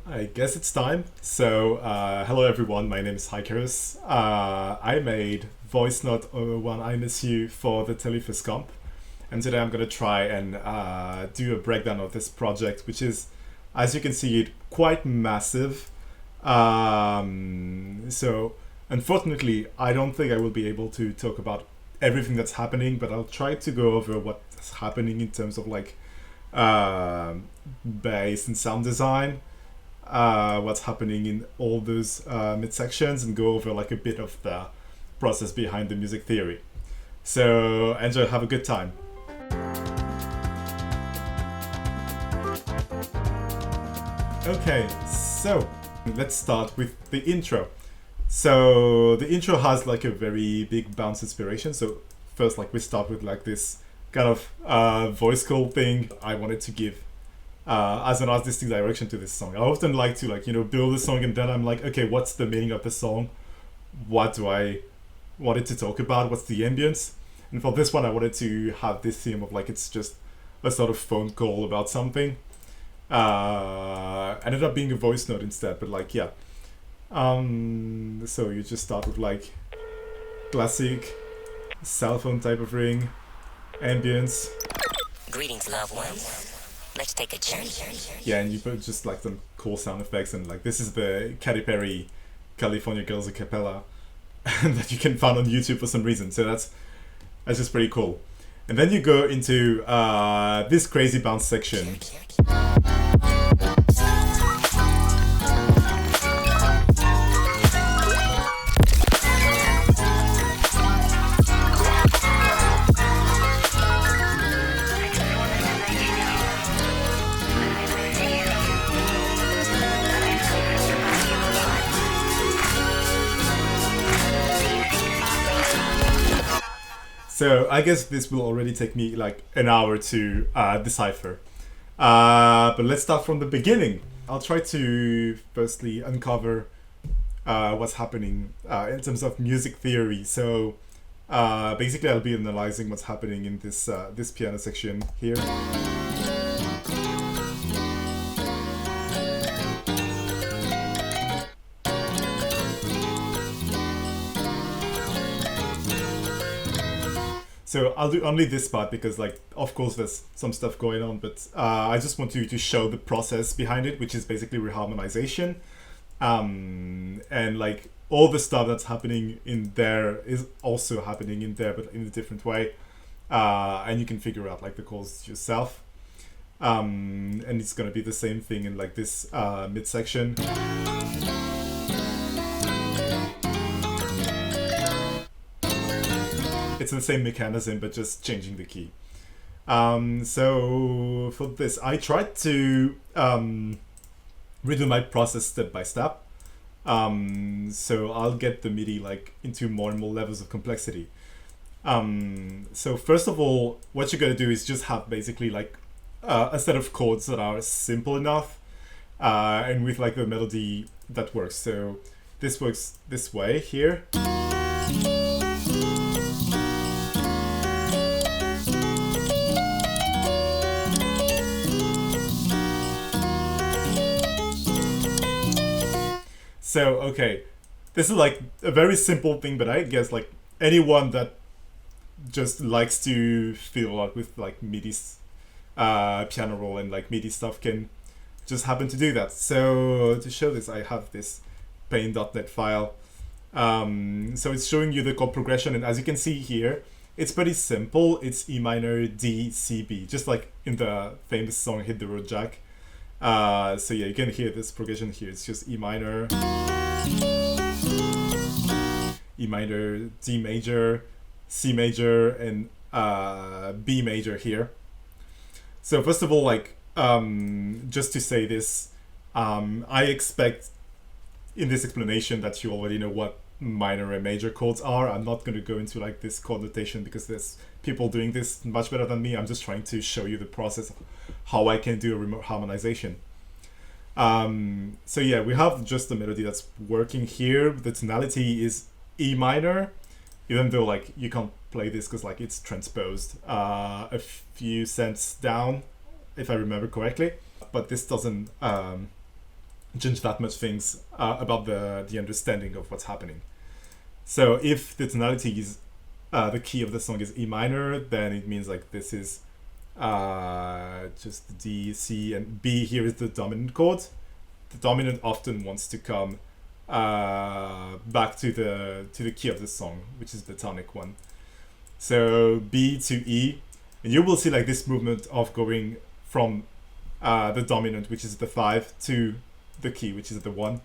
I guess it's time. So, hello everyone, my name is HYKARVS. I made voicenote001 I Miss You for the Telephus comp. And today I'm gonna try and do a breakdown of this project, which is, as you can see, it quite massive. So, unfortunately, I don't think I will be able to talk about everything that's happening, but I'll try to go over what's happening in terms of like bass and sound design. What's happening in all those midsections, and go over like a bit of the process behind the music theory. So enjoy, have a good time. Okay, so let's start with the intro. So the intro has like a very big bounce inspiration. So first, like we start with like this kind of voice call thing I wanted to give as an artistic direction to this song. I often like to build a song and then I'm like, okay, what's the meaning of the song? What do I want it to talk about? What's the ambience? And for this one, I wanted to have this theme of like it's just a sort of phone call about something. Ended up being a voice note instead, but like, yeah. So you just start with like classic cell phone type of ring, ambience. Greetings, loved ones. Let's take a journey. Yeah, and you put just like some cool sound effects, and like this is the Katy Perry California Girls a cappella that you can find on YouTube for some reason. So that's just pretty cool. And then you go into this crazy bounce section. So I guess this will already take me like an hour to decipher. But let's start from the beginning. I'll try to firstly uncover what's happening in terms of music theory. So basically I'll be analyzing what's happening in this this piano section here. So I'll do only this part because, like, of course there's some stuff going on, but I just want to show the process behind it, which is basically reharmonization. And like all the stuff that's happening in there is also happening in there, but in a different way. And you can figure out like the chords yourself. And it's gonna be the same thing in like this midsection. It's the same mechanism, but just changing the key. So for this, I tried to redo my process step by step. So I'll get the MIDI like into more and more levels of complexity. So first of all, what you're gonna do is just have basically like a set of chords that are simple enough and with like the melody that works. So this works this way here. So, okay, this is like a very simple thing, but I guess like anyone that just likes to fiddle a lot with like MIDI piano roll and like MIDI stuff can just happen to do that. So to show this, I have this paint.net file. So it's showing you the chord progression, and as you can see here, it's pretty simple. It's E minor, D, C, B, just like in the famous song Hit the Road Jack. So yeah, you can hear this progression here. It's just E minor, E minor, D major, C major, and B major here. So first of all, like just to say this, I expect in this explanation that you already know what minor and major chords are. I'm not going to go into like this chord notation because there's people doing this much better than me. I'm just trying to show you the process of how I can do a remote harmonization. So yeah, we have just the melody that's working here. The tonality is E minor, even though like you can't play this because like it's transposed a few cents down if I remember correctly. But this doesn't change that much things about the understanding of what's happening. So if the tonality is the key of the song is E minor, then it means like this is just D, C, and B here is the dominant chord. The dominant often wants to come back to the key of the song, which is the tonic one. So B to E, and you will see like this movement of going from the dominant, which is the 5, to the key, which is the 1,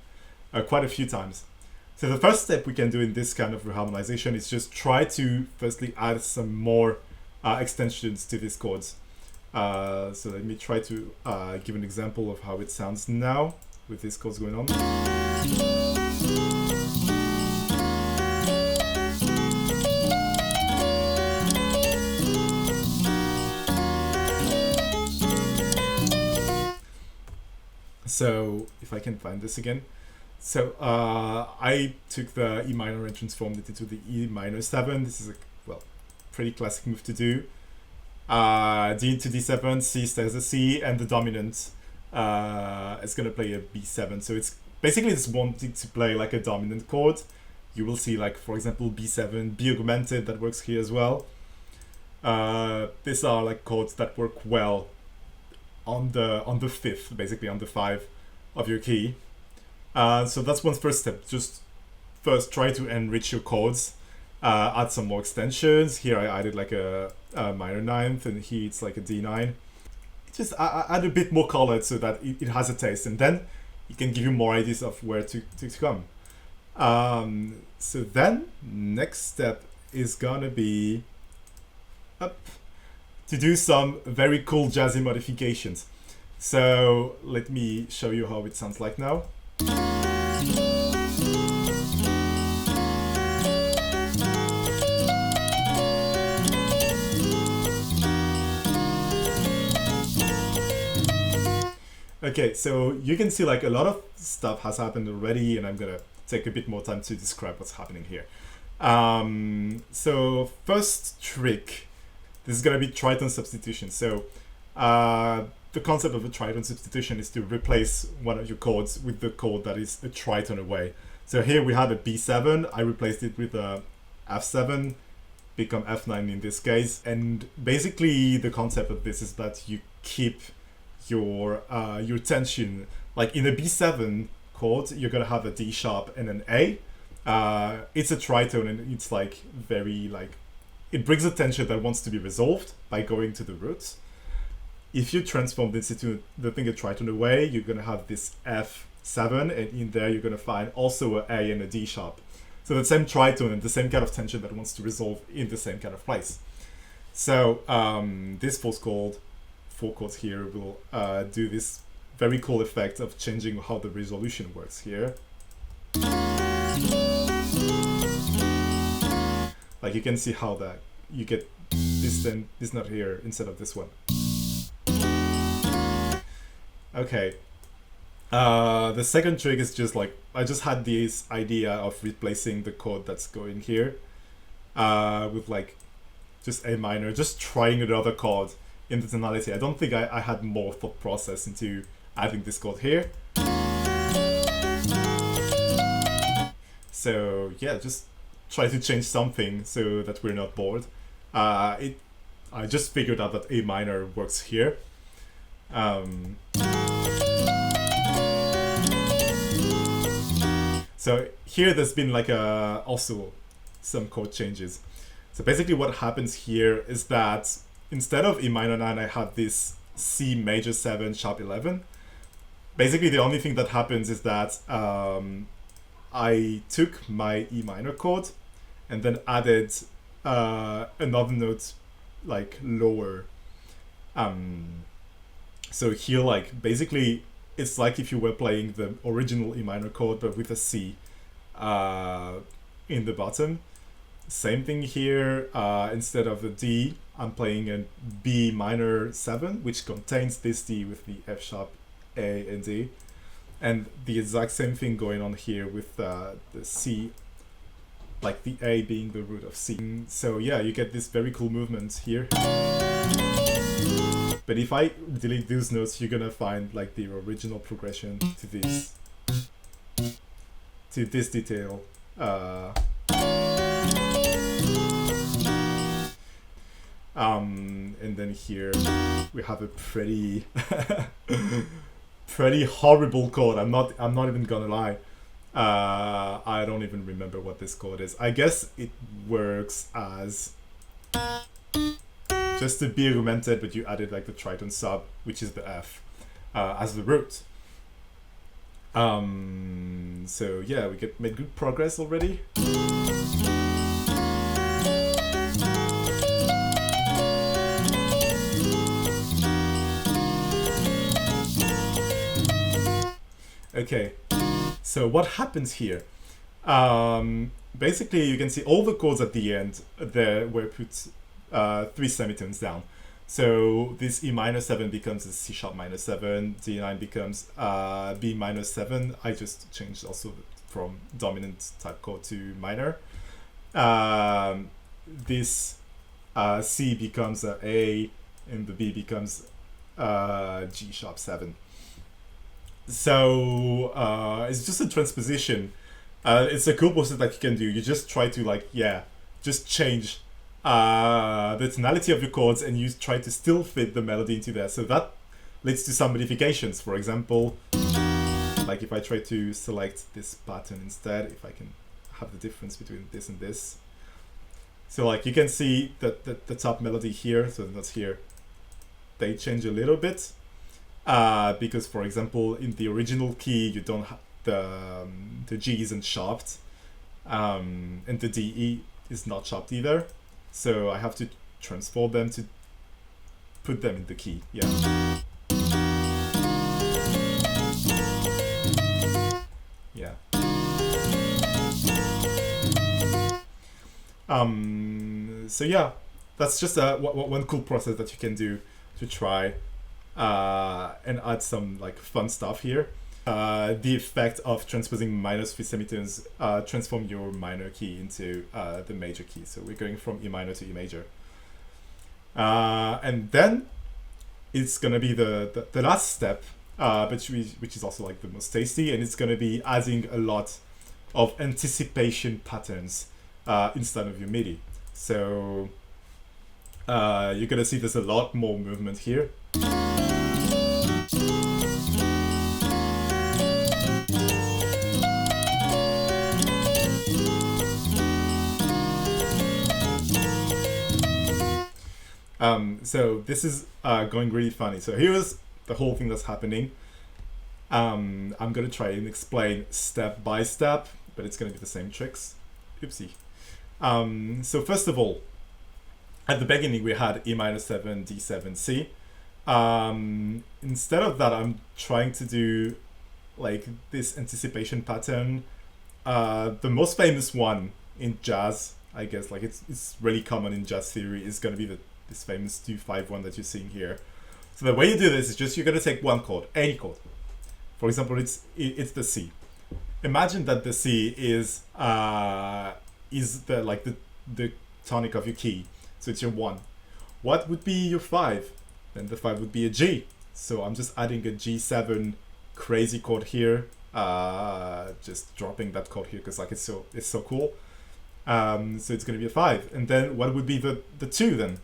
quite a few times. So the first step we can do in this kind of reharmonization is just try to firstly add some more extensions to these chords. So let me try to give an example of how it sounds now with these chords going on. So if I can find this again. So I took the E minor and transformed it into the E minor 7. This is a pretty classic move to do. D into D7, C stays a C, and the dominant is going to play a B7. So it's basically just wanting to play like a dominant chord. You will see like, for example, B7, B augmented, that works here as well. These are like chords that work well on the 5th, basically on the 5 of your key. So that's one first step. Just first try to enrich your chords, add some more extensions. Here I added like a minor 9th, and here it's like a D9. Just add a bit more color so that it has a taste, and then it can give you more ideas of where to come. So then next step is gonna be to do some very cool jazzy modifications. So let me show you how it sounds like now. Okay, so you can see like a lot of stuff has happened already, and I'm gonna take a bit more time to describe what's happening here. So first trick, this is gonna be tritone substitution. So the concept of a tritone substitution is to replace one of your chords with the chord that is a tritone away. So here we had a B7, I replaced it with a F7, become F9 in this case. And basically the concept of this is that you keep your tension. Like in a B7 chord, you're gonna have a D sharp and an A. It's a tritone, and it's like very like, it brings a tension that wants to be resolved by going to the roots. If you transform this into the thing a tritone away, you're gonna have this F7, and in there you're gonna find also an A and a D sharp. So the same tritone and the same kind of tension that wants to resolve in the same kind of place. So this four chords here will do this very cool effect of changing how the resolution works here. Like you can see how that you get this note here instead of this one. Okay. The second trick is just like, I just had this idea of replacing the chord that's going here with like just A minor, just trying another chord in the tonality. I don't think I had more thought process into adding this chord here. So yeah, just try to change something so that we're not bored. I just figured out that A minor works here. So here there's been like also some chord changes. So basically what happens here is that instead of E minor 9, I have this C major 7 sharp 11. Basically the only thing that happens is that I took my E minor chord and then added another note like lower. So here like basically it's like if you were playing the original E minor chord but with a C in the bottom. Same thing here, instead of a D, I'm playing a B minor 7, which contains this D with the F sharp, A, and D. And the exact same thing going on here with the C, like the A being the root of C. So yeah, you get this very cool movement here. But if I delete those notes, you're gonna find like the original progression to this detail. And then here we have a pretty pretty horrible code. I'm not even gonna lie. I don't even remember what this code is. I guess it works as just to be augmented, but you added like the Triton sub, which is the F, as the root. So yeah, we made good progress already. Okay, so what happens here? Basically, you can see all the chords at the end there were put 3 semitones down. So this E minor 7 becomes a C sharp minor 7, D9 becomes B minor 7. I just changed also from dominant type chord to minor. This C becomes a A, and the B becomes G sharp 7. So it's just a transposition. It's a cool process that you can do. You just try to like, yeah, just change the tonality of your chords, and you try to still fit the melody into there. So that leads to some modifications. For example, like if I try to select this pattern instead, if I can have the difference between this and this. So like you can see that the top melody here, so the notes here, they change a little bit. Because for example, in the original key, you don't have the G isn't sharped, and the DE is not sharped either. So I have to transform them to put them in the key. Yeah. Yeah. So yeah, that's just one cool process that you can do to try and add some like fun stuff here. The effect of transposing -3 semitones transform your minor key into the major key. So we're going from E minor to E major. And then it's gonna be the last step, which is also like the most tasty, and it's gonna be adding a lot of anticipation patterns instead of your MIDI. So you're gonna see there's a lot more movement here. So this is going really funny. So here's the whole thing that's happening. I'm gonna try and explain step by step, but it's gonna be the same tricks. Oopsie. So first of all, at the beginning we had E minor 7, D7, C. Instead of that, I'm trying to do like this anticipation pattern. The most famous one in jazz, I guess, like it's really common in jazz theory, is gonna be this famous 2-5-1 that you're seeing here. So the way you do this is just you're gonna take one chord, any chord. For example, it's the C. Imagine that the C is the tonic of your key. So it's your 1. What would be your 5? Then the 5 would be a G. So I'm just adding a G7 crazy chord here. Just dropping that chord here because like it's so cool. So it's gonna be a 5. And then what would be the 2 then?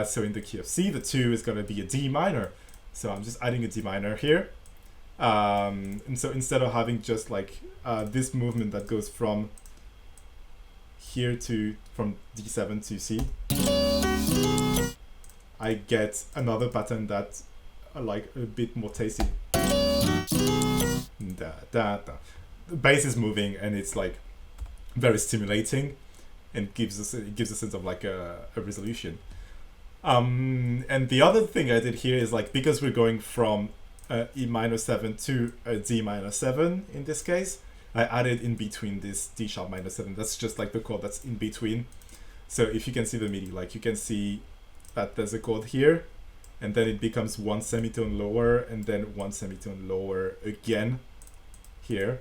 So in the key of C, the 2 is gonna be a D minor. So I'm just adding a D minor here. And so instead of having just like this movement that goes from here from D7 to C, I get another pattern that's like a bit more tasty. Da, da, da. The bass is moving and it's like very stimulating and gives a sense of like a resolution. And the other thing I did here is like, because we're going from E minor 7 to a D minor 7 in this case, I added in between this D sharp minor 7. That's just like the chord that's in between. So if you can see the MIDI, like you can see that there's a chord here, and then it becomes 1 semitone lower, and then 1 semitone lower again here.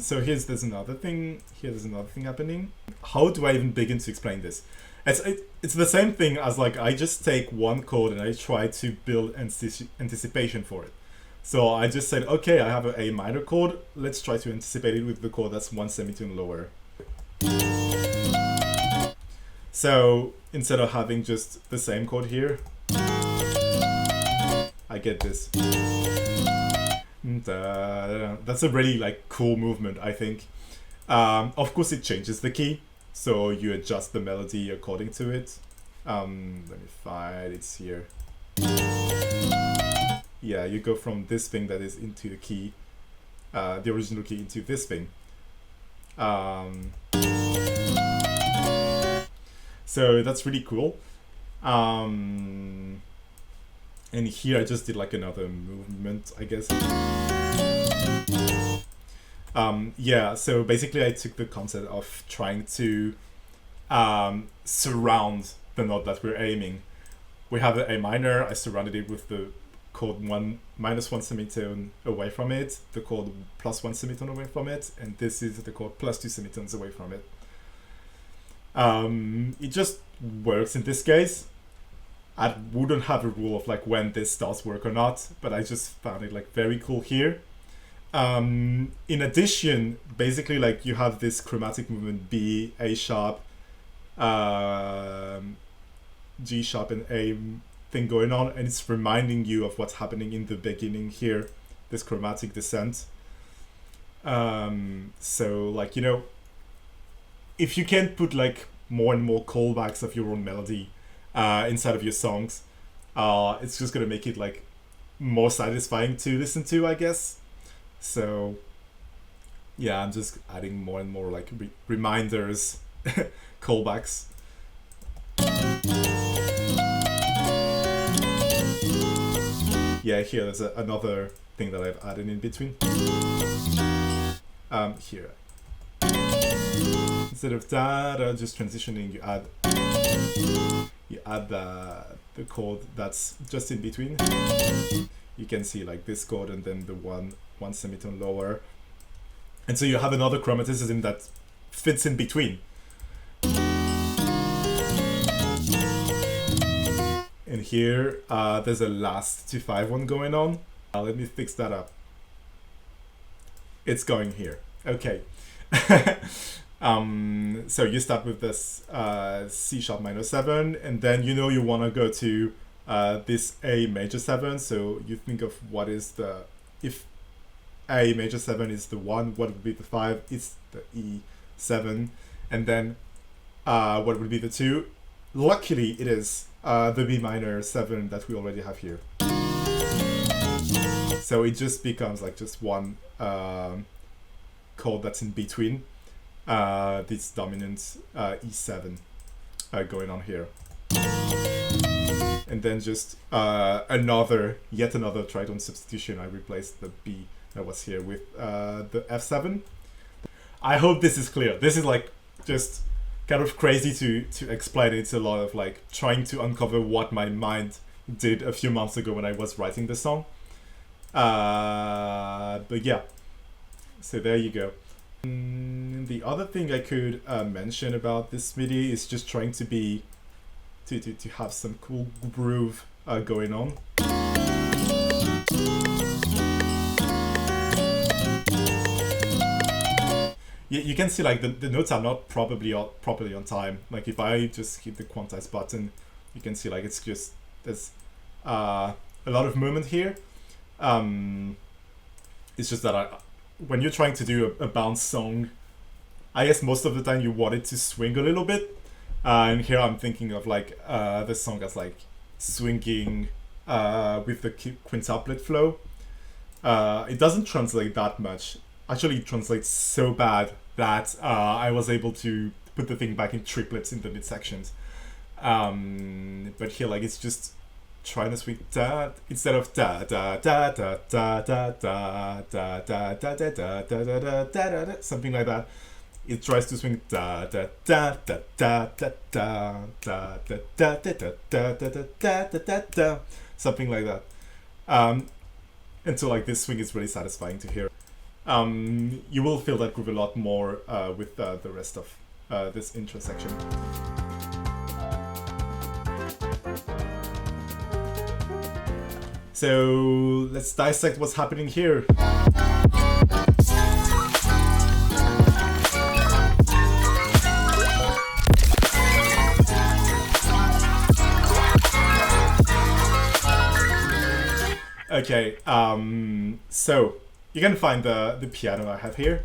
So there's another thing. There's another thing happening. How do I even begin to explain this? It's the same thing as like I just take one chord and I try to build anticipation for it. So I just said, okay, I have a minor chord. Let's try to anticipate it with the chord that's one semitone lower. So instead of having just the same chord here, I get this. That's a really like cool movement, I think. Of course it changes the key, so you adjust the melody according to it. Let me find it's here. Yeah, you go from this thing that is into the key, the original key, into this thing. So that's really cool. And here I just did like another movement, I guess. Yeah, so basically I took the concept of trying to surround the note that we're aiming. We have the A minor, I surrounded it with the chord -1 semitone away from it, the chord +1 semitone away from it, and this is the chord +2 semitones away from it. It just works in this case. I wouldn't have a rule of like when this does work or not, but I just found it like very cool here. In addition, basically like you have this chromatic movement B, A sharp, G sharp and A thing going on, and it's reminding you of what's happening in the beginning here, this chromatic descent. So like, you know, if you can put like more and more callbacks of your own melody inside of your songs, it's just gonna make it like more satisfying to listen to, I guess. So yeah, I'm just adding more and more like reminders, callbacks. Yeah, here there's another thing that I've added in between. Here, instead of da just transitioning, you add the chord that's just in between. You can see like this chord and then the one semitone lower, and so you have another chromaticism that fits in between. And here there's a last 2/5 one going on. Let me fix that up. It's going here. Okay. So you start with this C sharp minor 7, and then you know you want to go to this A major 7. So you think of what is the, if A major 7 is the 1, what would be the 5? It's the E7, and then what would be the 2? Luckily it is the B minor 7 that we already have here. So it just becomes like just one chord that's in between this dominant E7 going on here. And then just yet another tritone substitution. I replaced the B that was here with the F7. I hope this is clear. This is like just kind of crazy to explain. It's a lot of like trying to uncover what my mind did a few months ago when I was writing the song. But yeah, so there you go. The other thing I could mention about this MIDI is just trying to be to have some cool groove going on. You can see like the notes are not properly on time. Like if I just hit the quantize button, you can see like it's just there's a lot of movement here. It's just that when you're trying to do a bounce song, I guess most of the time you want it to swing a little bit. And here I'm thinking of like the song as like swinging with the quintuplet flow. It doesn't translate that much. Actually, it translates so bad that I was able to put the thing back in triplets in the mid sections. But here, like, it's just trying to swing da instead of da da da da da da da da da da da da da da da, something like that. It tries to swing da da da da da da da da da da da da da da da da, something like that. And so like this swing is really satisfying to hear. you will feel that groove a lot more with the rest of this intro section. So let's dissect what's happening here. Okay, so you can find the piano I have here.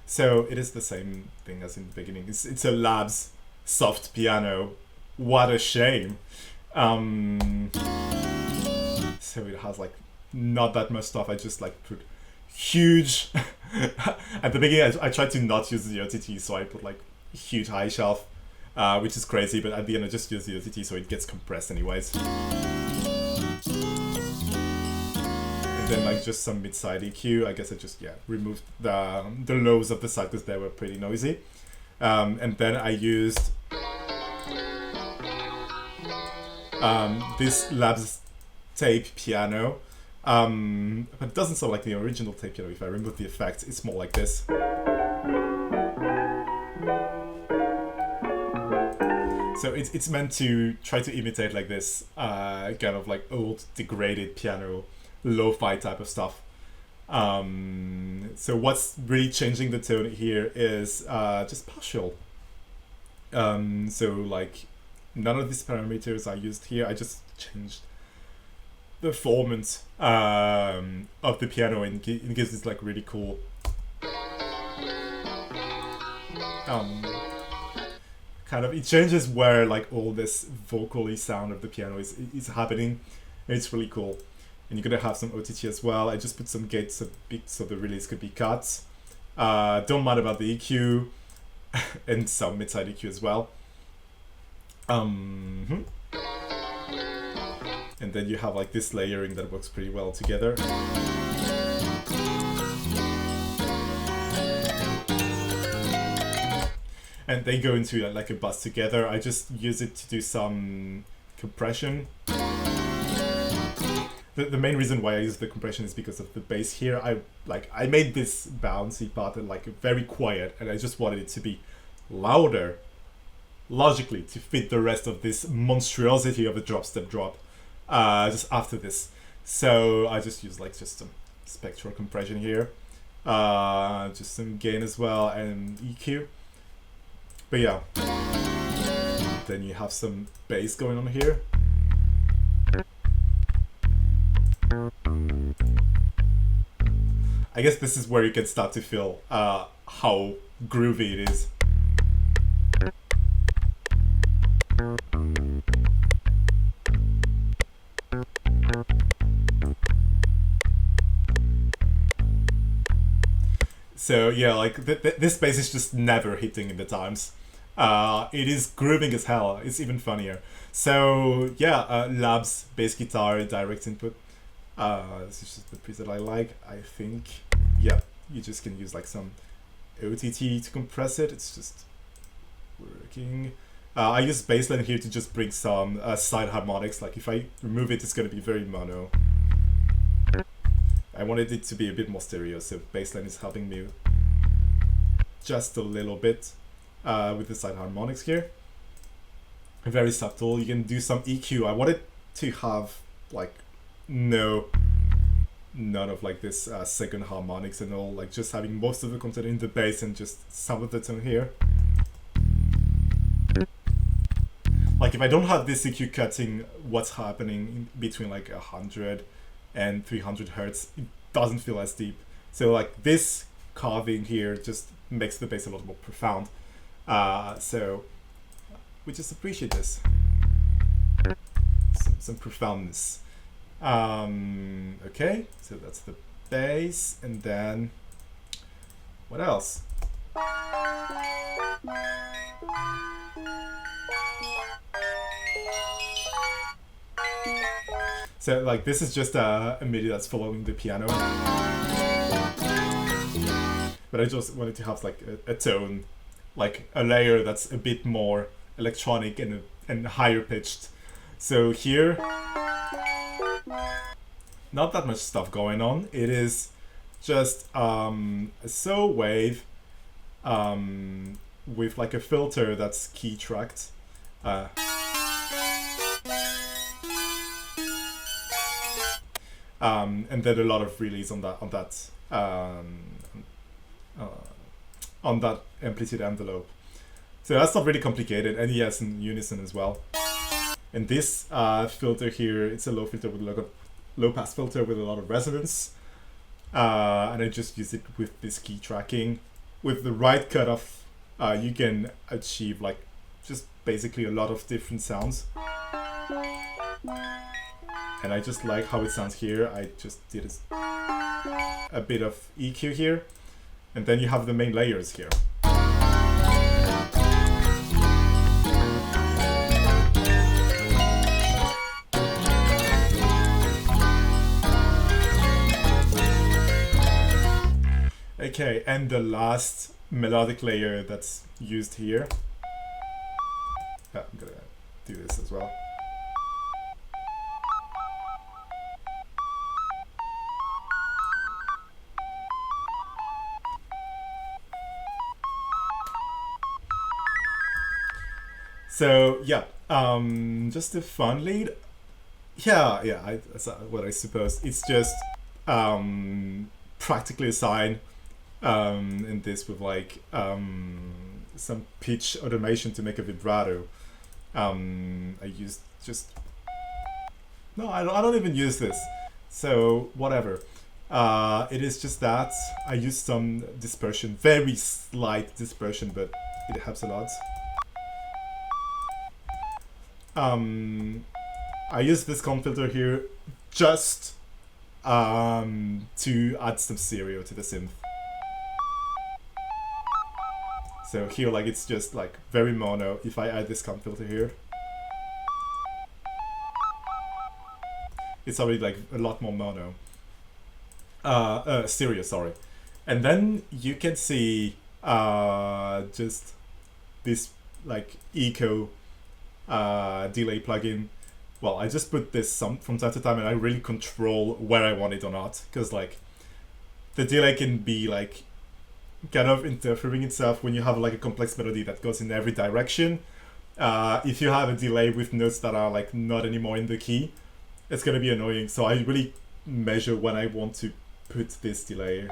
So it is the same thing as in the beginning. It's a Labs soft piano. What a shame. So it has like not that much stuff. I just like put huge at the beginning. I tried to not use the OTT, so I put like huge high shelf, which is crazy, but at the end I just use the OTT so it gets compressed anyways. And then like just some mid-side EQ. I guess I just removed the lows of the side because they were pretty noisy. And then I used this Labs tape piano, but it doesn't sound like the original tape piano. If I remove the effects, it's more like this. So it's meant to try to imitate like this kind of like old degraded piano, lo-fi type of stuff. So what's really changing the tone here is just partial. So like none of these parameters are used here. I just changed the performance of the piano and it gives this like really cool kind of, it changes where like all this vocally sound of the piano is happening. It's really cool. And you're gonna have some OTT as well. I just put some gates a bit so the release could be cut. Don't mind about the EQ and some mid-side EQ as well. And then you have like this layering that works pretty well together. And they go into like a bus together. I just use it to do some compression. The main reason why I use the compression is because of the bass here. I made this bouncy part like very quiet, and I just wanted it to be louder, logically, to fit the rest of this monstrosity of a drop step drop just after this. So I just use like just some spectral compression here, just some gain as well, and EQ. But yeah, then you have some bass going on here. I guess this is where you can start to feel how groovy it is. So yeah, like this bass is just never hitting in the times. It is grooving as hell. It's even funnier. So yeah, Labs bass guitar direct input. This is just the preset I like. I think yeah, you just can use like some OTT to compress it. It's just working. I use bassline here to just bring some side harmonics. Like if I remove it, it's gonna be very mono. I wanted it to be a bit more stereo, so bassline is helping me just a little bit with the side harmonics here. Very subtle. You can do some EQ. I wanted to have like none of like this second harmonics and all, like just having most of the content in the bass and just some of the tone here. Like if I don't have this EQ cutting what's happening in between like 100 and 300 hertz, it doesn't feel as deep. So like this carving here just makes the bass a lot more profound. So we just appreciate this. Some profoundness. Okay, so that's the bass, and then what else? So like this is just a MIDI that's following the piano, but I just wanted to have like a tone, like a layer that's a bit more electronic and higher pitched. So here not that much stuff going on. It is just a saw wave with like a filter that's key tracked. And then a lot of relays on that amplitude envelope. So that's not really complicated, and yes, in unison as well. And this filter here, it's a low filter with a low pass filter with a lot of resonance, and I just use it with this key tracking. With the right cutoff, you can achieve like just basically a lot of different sounds. And I just like how it sounds here. I just did a bit of EQ here, and then you have the main layers here. Okay, and the last melodic layer that's used here. I'm gonna do this as well. So yeah, just a fun lead. Yeah, that's what I suppose. It's just practically a sine, and this with like some pitch automation to make a vibrato. I used just no, I don't even use this. So whatever. It is just that I used some dispersion, very slight dispersion, but it helps a lot. I use this comp filter here just to add some stereo to the synth. So here, like, it's just like very mono. If I add this comp filter here, it's already like a lot more mono. Stereo, sorry. And then you can see just this like echo delay plugin. Well, I just put this some from time to time, and I really control where I want it or not, because like the delay can be like kind of interfering itself when you have like a complex melody that goes in every direction. If you have a delay with notes that are like not anymore in the key, it's gonna be annoying. So I really measure when I want to put this delay.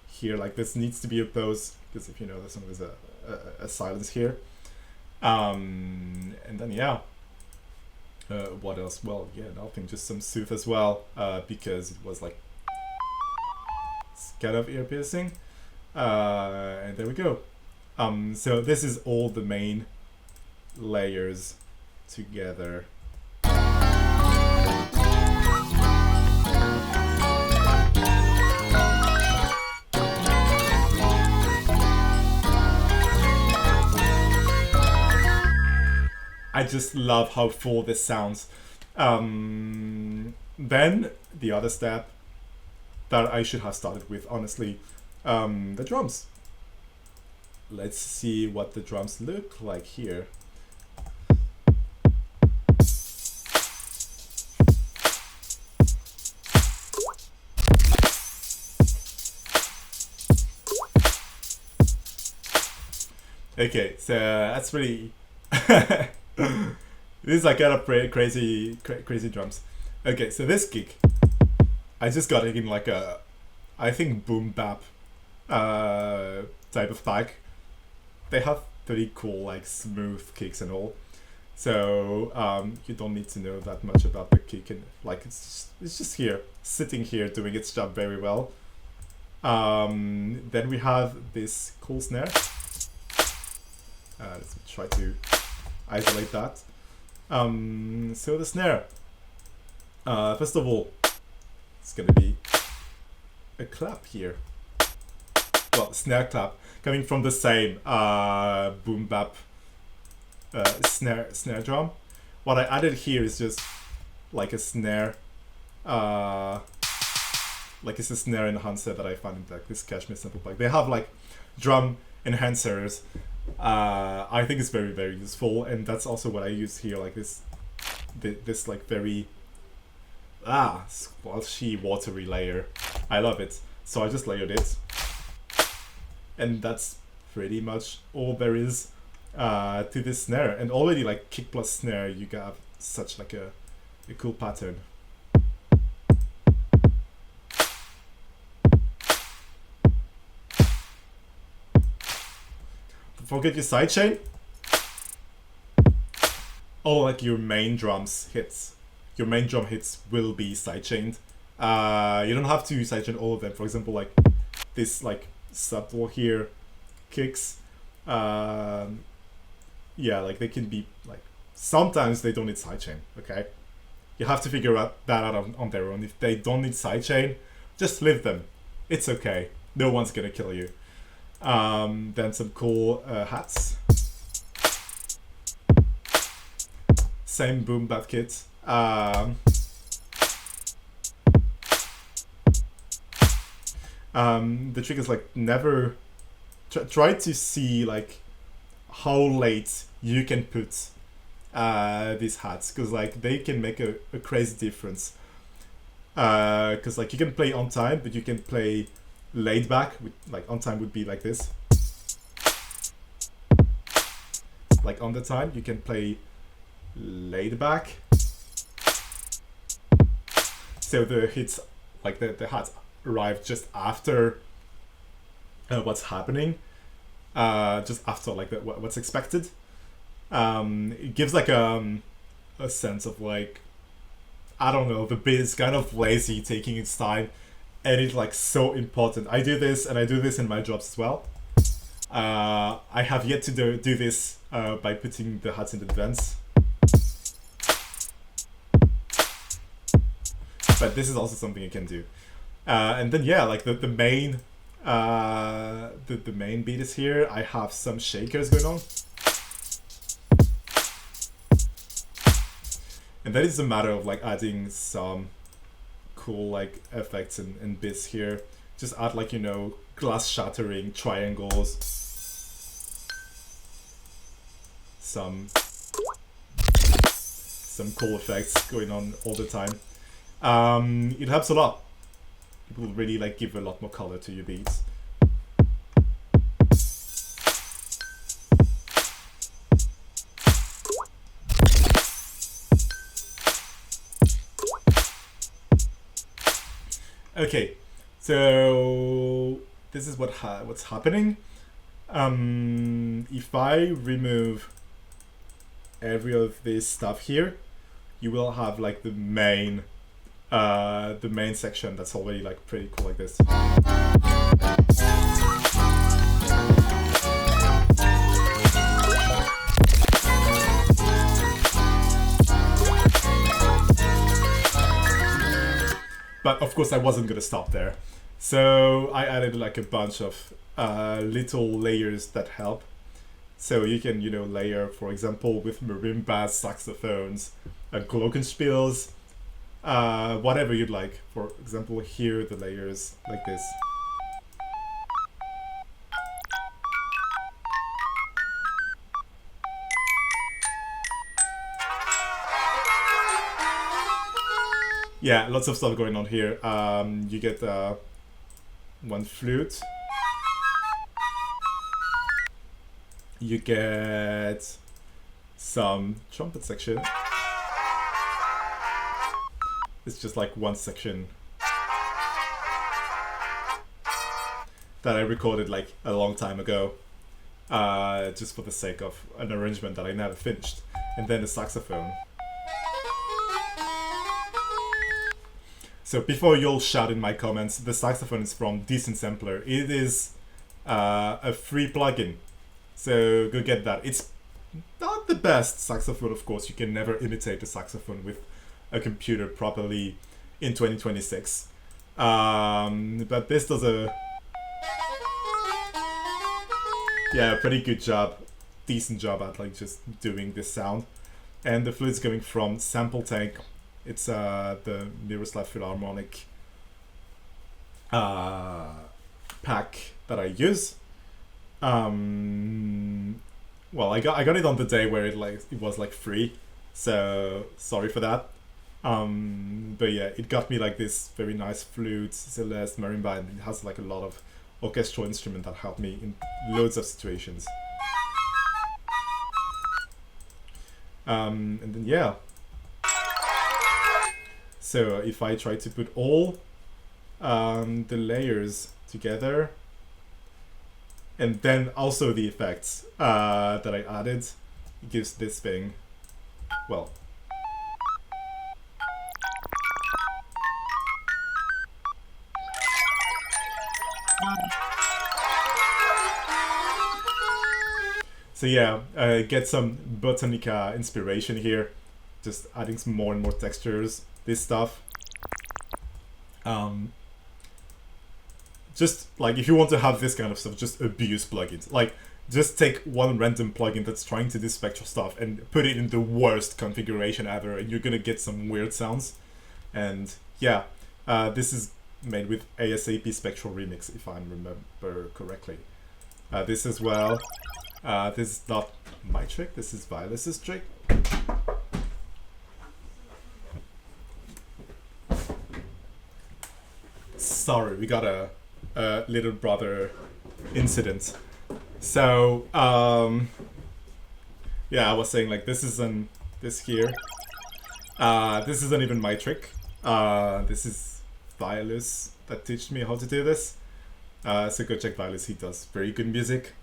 Here, like, this needs to be a pause, because if you know, there's always a silence here. And then yeah, what else? Well, yeah, nothing, just some sooth as well, because it was like kind of ear piercing. And there we go. So this is all the main layers together. I just love how full this sounds. Then the other step that I should have started with, honestly, the drums. Let's see what the drums look like here. Okay, so that's really this is like kind of crazy drums. Okay, so this gig, I just got it in like a, I think, boom bap type of tag. They have pretty cool like smooth kicks and all, so you don't need to know that much about the kick, and like it's just here, sitting here, doing its job very well. Then we have this cool snare. Let's try to isolate that. So the snare, first of all, it's gonna be a clap here. Well, snare clap coming from the same boom bap snare drum. What I added here is just like a snare, like it's a snare enhancer that I found in like this Cashmere sample pack. They have like drum enhancers I think it's very, very useful, and that's also what I use here, like this like very squashy, watery layer. I love it. So I just layered it, and that's pretty much all there is to this snare. And already like kick plus snare, you got such like a cool pattern. Forget your sidechain. All like your main drums hits. Your main drum hits will be sidechained. You don't have to sidechain all of them. For example, like this like subtle here kicks. Yeah, like they can be like sometimes they don't need sidechain. Okay, you have to figure that out on their own. If they don't need sidechain, just leave them. It's okay. No one's gonna kill you. Then some cool hats. Same boom bap kit. The trick is like never try to see like how late you can put these hats, because like they can make a crazy difference. Because like you can play on time, but you can play laid back. Like on time would be like this. Like on the time you can play laid back. So the hits, like the hats arrive just after what's happening, just after like what's expected. It gives like a sense of like, I don't know, the beat is kind of lazy, taking its time, and it's like so important. I do this, and I do this in my jobs as well. I have yet to do this by putting the hats in advance. But this is also something you can do. And then yeah, like the main the main beat is here. I have some shakers going on. And that is a matter of like adding some cool like effects and bits here. Just add like, you know, glass shattering, triangles, some cool effects going on all the time. It helps a lot. It will really like give a lot more color to your beats. Okay, so this is what's happening. If I remove every of this stuff here, you will have like the main section that's already like pretty cool like this. But of course I wasn't gonna stop there. So I added like a bunch of little layers that help. So you can, you know, layer, for example, with marimbas, saxophones, glockenspiels, whatever you'd like. For example, here the layers like this. Yeah, lots of stuff going on here. You get one flute. You get some trumpet section. It's just like one section that I recorded like a long time ago, just for the sake of an arrangement that I never finished. And then the saxophone. So before you'll shout in my comments, the saxophone is from Decent Sampler. It is a free plugin, so go get that. It's not the best saxophone, of course. You can never imitate a saxophone with a computer properly in 2026. But this does a pretty good job, decent job at like just doing this sound. And the flute's going from Sample Tank. It's the Miroslav Philharmonic pack that I use. well, I got it on the day where it was like free, so sorry for that. But yeah, it got me like this very nice flute, celeste, marimba, and it has like a lot of orchestral instrument that helped me in loads of situations. And then yeah. So if I try to put all the layers together, and then also the effects that I added, it gives this thing, well. So yeah, get some Botanica inspiration here, just adding some more and more textures, this stuff. Just like if you want to have this kind of stuff, just abuse plugins. Like just take one random plugin that's trying to do spectral stuff and put it in the worst configuration ever, and you're gonna get some weird sounds. And yeah, this is made with ASAP Spectral Remix, if I remember correctly. This as well. This is not my trick, this is Violus's trick. Sorry, we got a little brother incident. So, yeah, I was saying like this isn't, this here. This isn't even my trick. This is Violus that taught me how to do this. So go check Violus, he does very good music.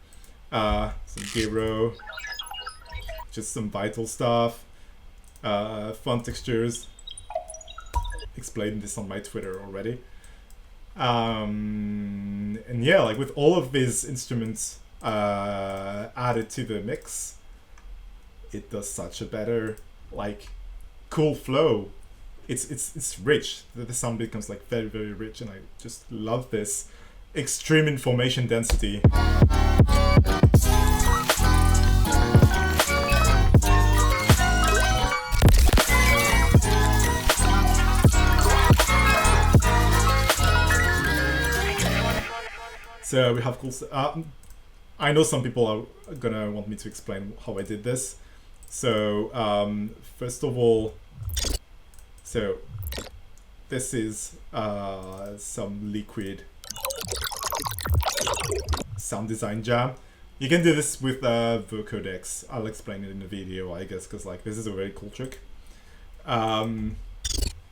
Some gyro, just some vital stuff, fun textures. Explained this on my Twitter already. And yeah, like with all of these instruments added to the mix, it does such a better, like, cool flow. It's rich. The sound becomes like very, very rich, and I just love this extreme information density. So we have cool. I know some people are gonna want me to explain how I did this. So first of all, so this is some liquid sound design jam. You can do this with vocodex. I'll explain it in the video, I guess, because like this is a very cool trick.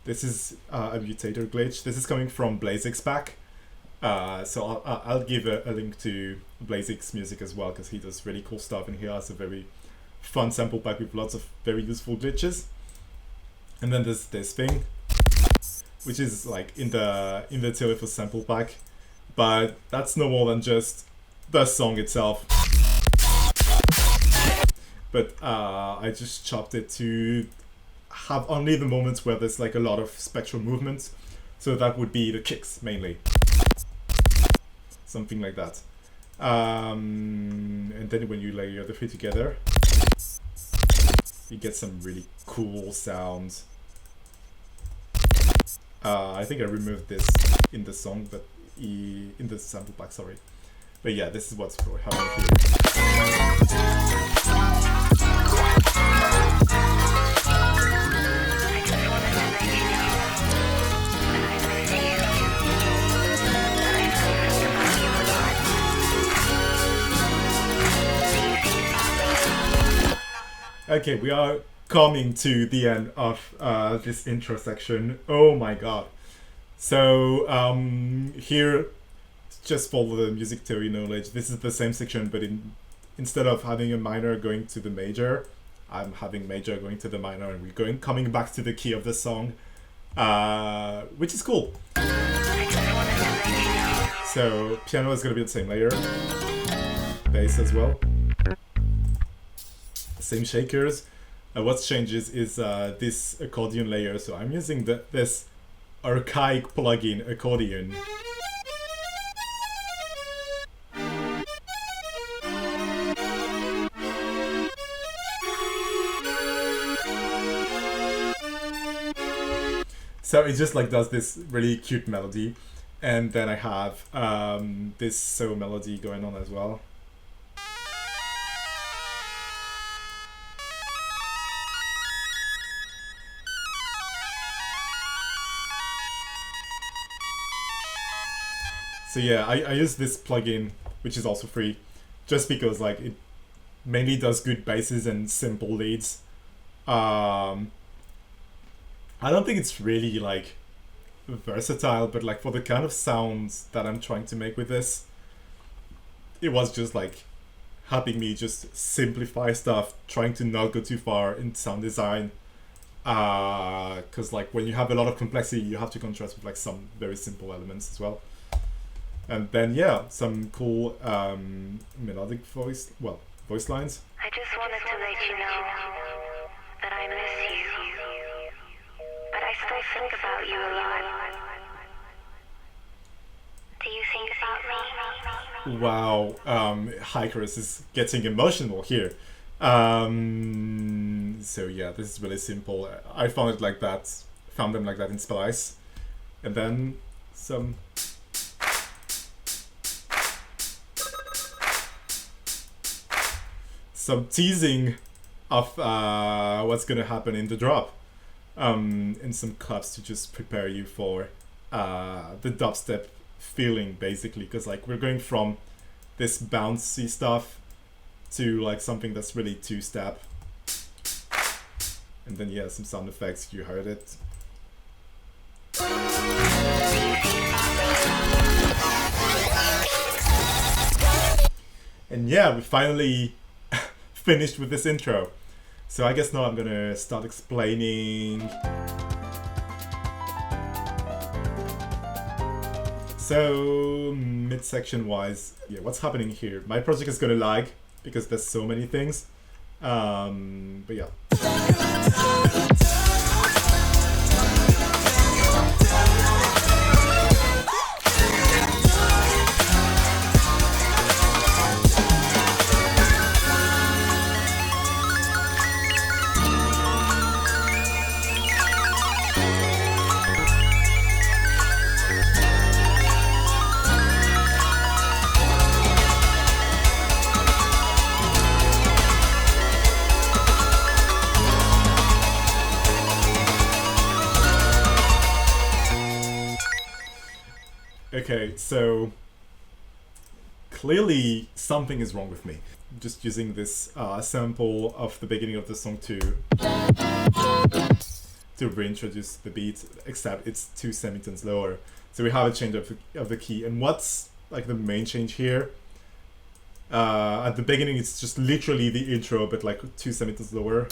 This is a mutator glitch. This is coming from BlazeX pack. So I'll give a link to BlazeX music as well, because he does really cool stuff, and he has a very fun sample pack with lots of very useful glitches. And then there's this thing, which is like in the Telephos sample pack, but that's no more than just the song itself. But I just chopped it to have only the moments where there's like a lot of spectral movement. So that would be the kicks mainly. Something like that. And then when you layer the three together, you get some really cool sounds. I think I removed this in the song, but in the sample pack, sorry. But yeah, this is what's happening here. Okay, we are coming to the end of this intro section. Oh my god. So here, just follow the music theory knowledge. This is the same section, but instead of having a minor going to the major, I'm having major going to the minor, and we're coming back to the key of the song, which is cool. So piano is going to be the same layer, bass as well. Same shakers. What changes is this accordion layer. So I'm using this archaic plugin accordion. So it just like does this really cute melody, and then I have this so melody going on as well. So yeah, I use this plugin, which is also free, just because like it mainly does good basses and simple leads. I don't think it's really like versatile, but like for the kind of sounds that I'm trying to make with this, it was just like helping me just simplify stuff, trying to not go too far in sound design. Because like when you have a lot of complexity, you have to contrast with like some very simple elements as well. And then yeah, some cool melodic voice lines. I just wanted to let you know that I miss you, but I still think about you a lot. Do you think about me? Wow, HYKARVS is getting emotional here. So yeah, this is really simple. I found them like that in Splice, and then some teasing of what's gonna happen in the drop, and some claps to just prepare you for the dubstep feeling, basically, because like we're going from this bouncy stuff to like something that's really two-step, and then yeah, some sound effects. You heard it. And yeah, we finally finished with this intro. So I guess now I'm gonna start explaining. So midsection wise, yeah, what's happening here? My project is gonna lag because there's so many things. But yeah. Okay, so clearly something is wrong with me. I'm just using this sample of the beginning of the song to reintroduce the beat, except it's 2 semitones lower. So we have a change of the key. And what's like the main change here? At the beginning, it's just literally the intro, but like 2 semitones lower.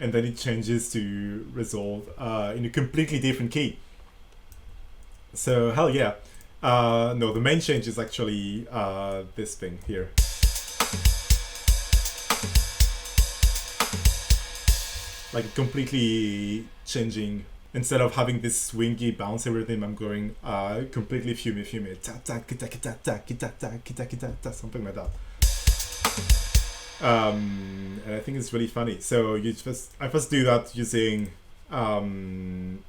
And then it changes to resolve in a completely different key. So hell yeah. No, the main change is actually this thing here. Like completely changing. Instead of having this swingy bouncy rhythm, I'm going completely fume, something like that. And I think it's really funny. So I first do that using empty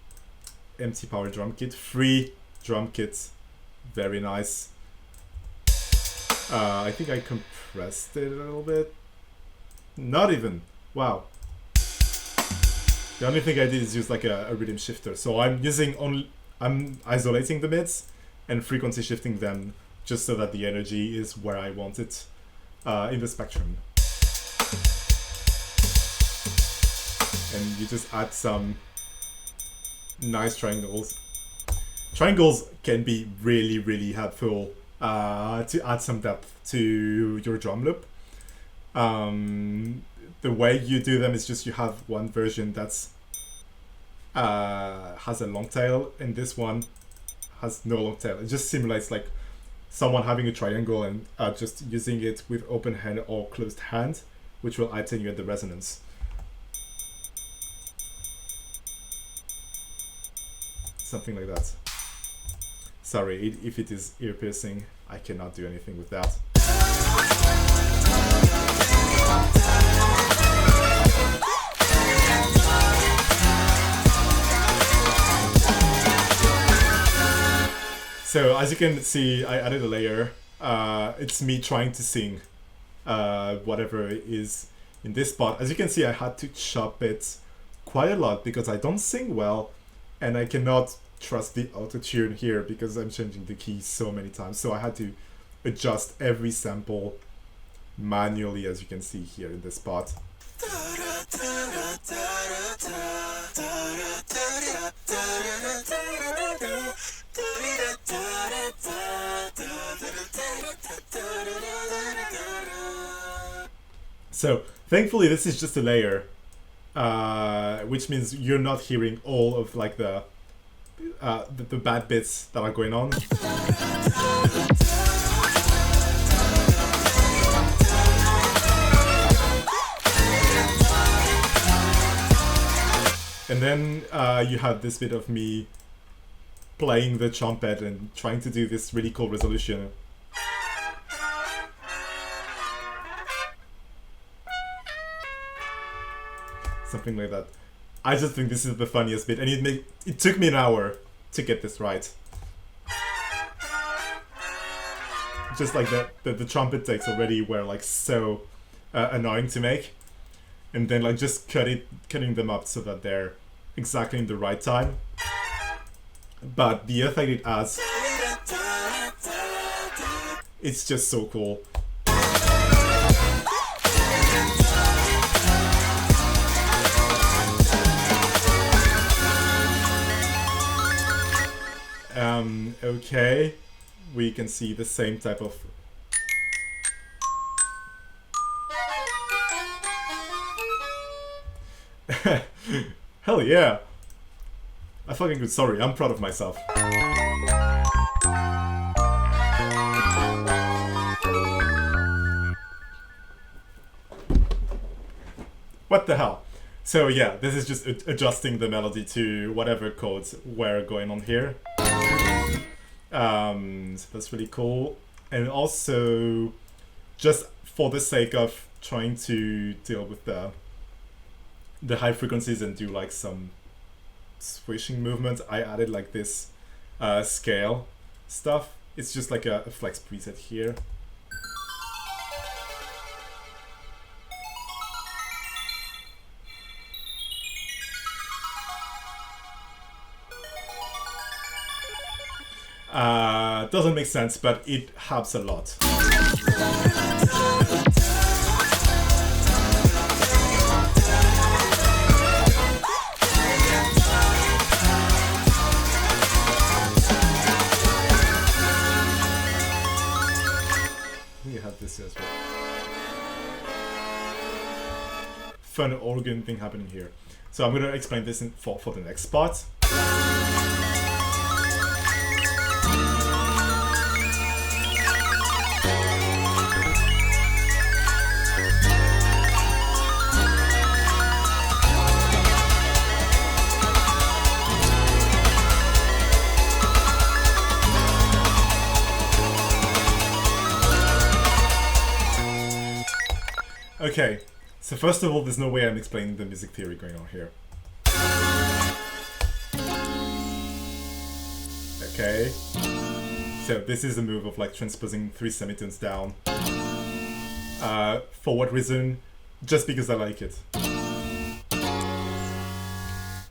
power drum kit, free drum kit, very nice. I think I compressed it a little bit. Not even. Wow. The only thing I did is use like a rhythm shifter. So I'm isolating the mids and frequency shifting them just so that the energy is where I want it in the spectrum. And you just add some nice triangles. Triangles can be really, really helpful to add some depth to your drum loop. The way you do them is just you have one version that's has a long tail, and this one has no long tail. It just simulates like someone having a triangle and just using it with open hand or closed hand, which will attenuate the resonance. Something like that. Sorry, if it is ear piercing, I cannot do anything with that. So as you can see, I added a layer. It's me trying to sing whatever is in this spot. As you can see, I had to chop it quite a lot because I don't sing well, and I cannot trust the auto-tune here because I'm changing the keys so many times. So I had to adjust every sample manually, as you can see here in this part. So thankfully this is just a layer, which means you're not hearing all of like the bad bits that are going on. And then you have this bit of me playing the trumpet and trying to do this really cool resolution. Something like that. I just think this is the funniest bit, and it took me an hour to get this right. Just like the trumpet takes already were like so annoying to make, and then like just cutting them up so that they're exactly in the right time. But the effect it adds, it's just so cool. Okay, we can see the same type of hell yeah. I fucking good. Sorry, I'm proud of myself. What the hell? So yeah, this is just adjusting the melody to whatever chords were going on here. So that's really cool. And also, just for the sake of trying to deal with the high frequencies and do like some swishing movements, I added like this scale stuff. It's just like a flex preset here. Doesn't make sense, but it helps a lot. We have this as well. Fun organ thing happening here. So I'm going to explain this for the next part. Okay, so first of all, there's no way I'm explaining the music theory going on here. Okay, so this is a move of like transposing 3 semitones down. For what reason? Just because I like it.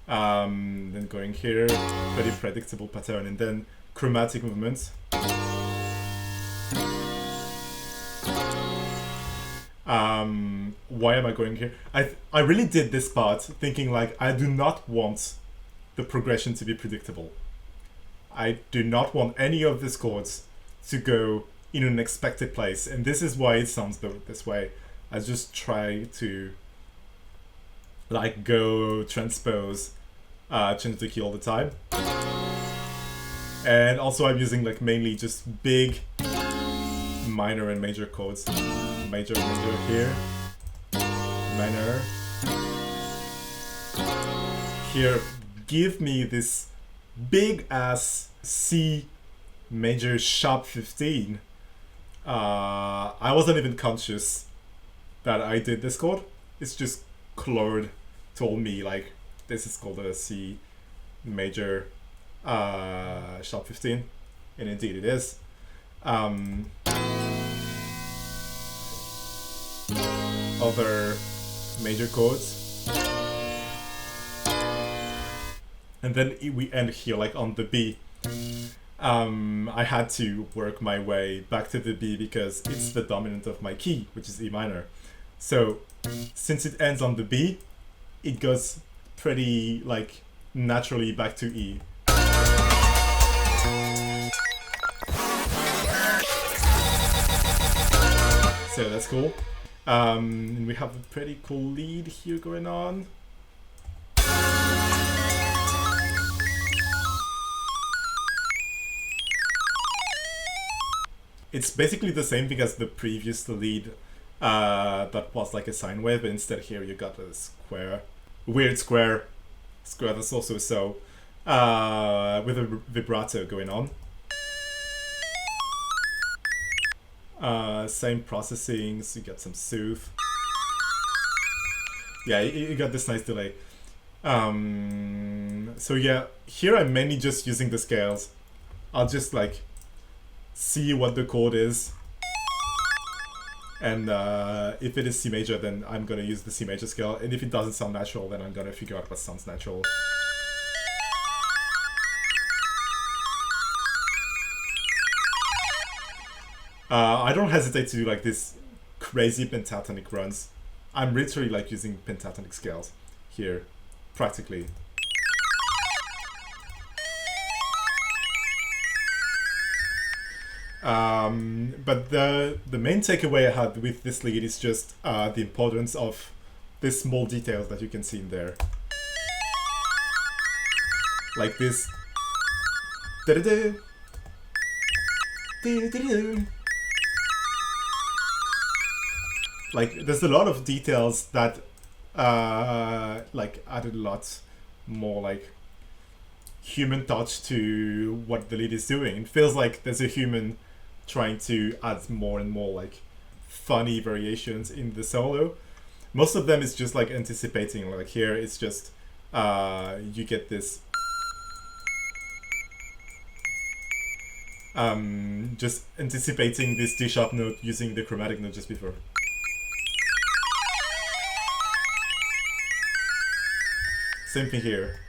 Then going here, pretty predictable pattern, and then chromatic movements. Why am I going here? I really did this part thinking like I do not want the progression to be predictable. I do not want any of these chords to go in an expected place, and this is why it sounds this way. I just try to like go transpose, change the key all the time. And also I'm using like mainly just big minor and major chords. Major here, minor here. Give me this big ass C major sharp 15. I wasn't even conscious that I did this chord. It's just Claude told me like this is called a C major sharp 15, and indeed it is. Other major chords. and then we end here like on the B. I had to work my way back to the B because it's the dominant of my key, which is E minor. So since it ends on the B, it goes pretty like naturally back to E. So that's cool. And we have a pretty cool lead here going on. It's basically the same thing as the previous lead that was like a sine wave, but instead here you got a square, weird square that's also so with a vibrato going on. Same processing, so you got some soothe. Yeah, you got this nice delay. So yeah, here I'm mainly just using the scales. I'll just like see what the chord is, and if it is C major, then I'm gonna use the C major scale, and if it doesn't sound natural, then I'm gonna figure out what sounds natural. I don't hesitate to do like this crazy pentatonic runs. I'm literally like using pentatonic scales here, practically. But the main takeaway I had with this lead is just the importance of the small details that you can see in there. Like this. Like there's a lot of details that like added a lot more like human touch to what the lead is doing. It feels like there's a human trying to add more and more like funny variations in the solo. Most of them is just like anticipating, like here it's just you get this just anticipating this D sharp note using the chromatic note just before. Same thing here.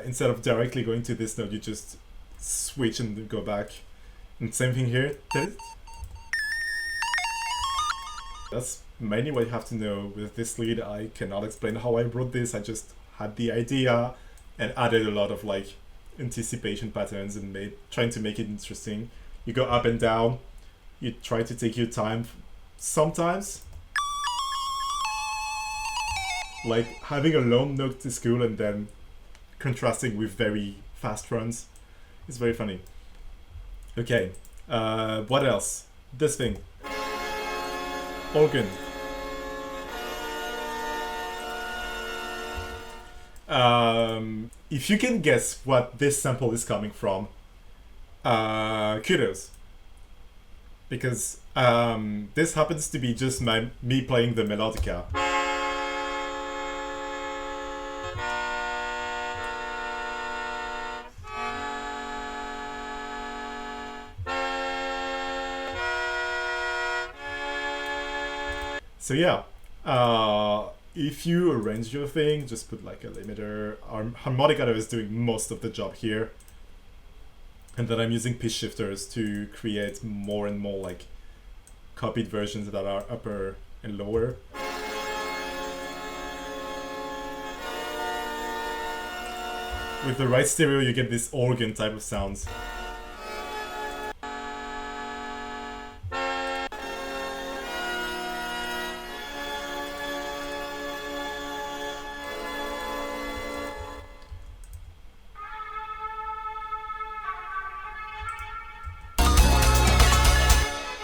Instead of directly going to this note, you just switch and go back. And same thing here. That's mainly what you have to know with this lead. I cannot explain how I wrote this. I just had the idea and added a lot of like anticipation patterns and trying to make it interesting. You go up and down. You try to take your time sometimes. Like having a long note is cool and then contrasting with very fast runs is very funny. Okay, what else? This thing. Organ. If you can guess what this sample is coming from, kudos. Because this happens to be just me playing the melodica. So yeah, if you arrange your thing, just put like a limiter. Our harmonica is doing most of the job here. And then I'm using pitch shifters to create more and more like copied versions that are upper and lower. With the right stereo, you get this organ type of sounds.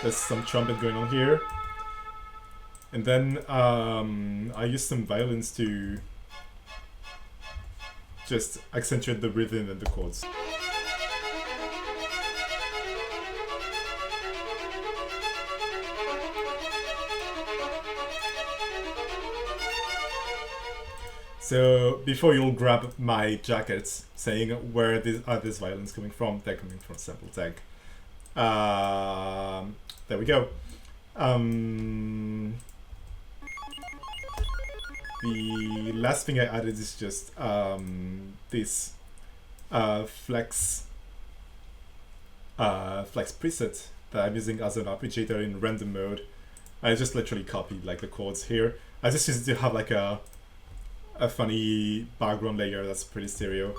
There's some trumpet going on here. And then I use some violins to just accentuate the rhythm and the chords. So before you'll grab my jackets saying where are these violins coming from, they're coming from sample tag. There we go. the last thing I added is just this flex preset that I'm using as an arpeggiator in random mode. I just literally copied like the chords here. I just used to have like a funny background layer that's pretty stereo.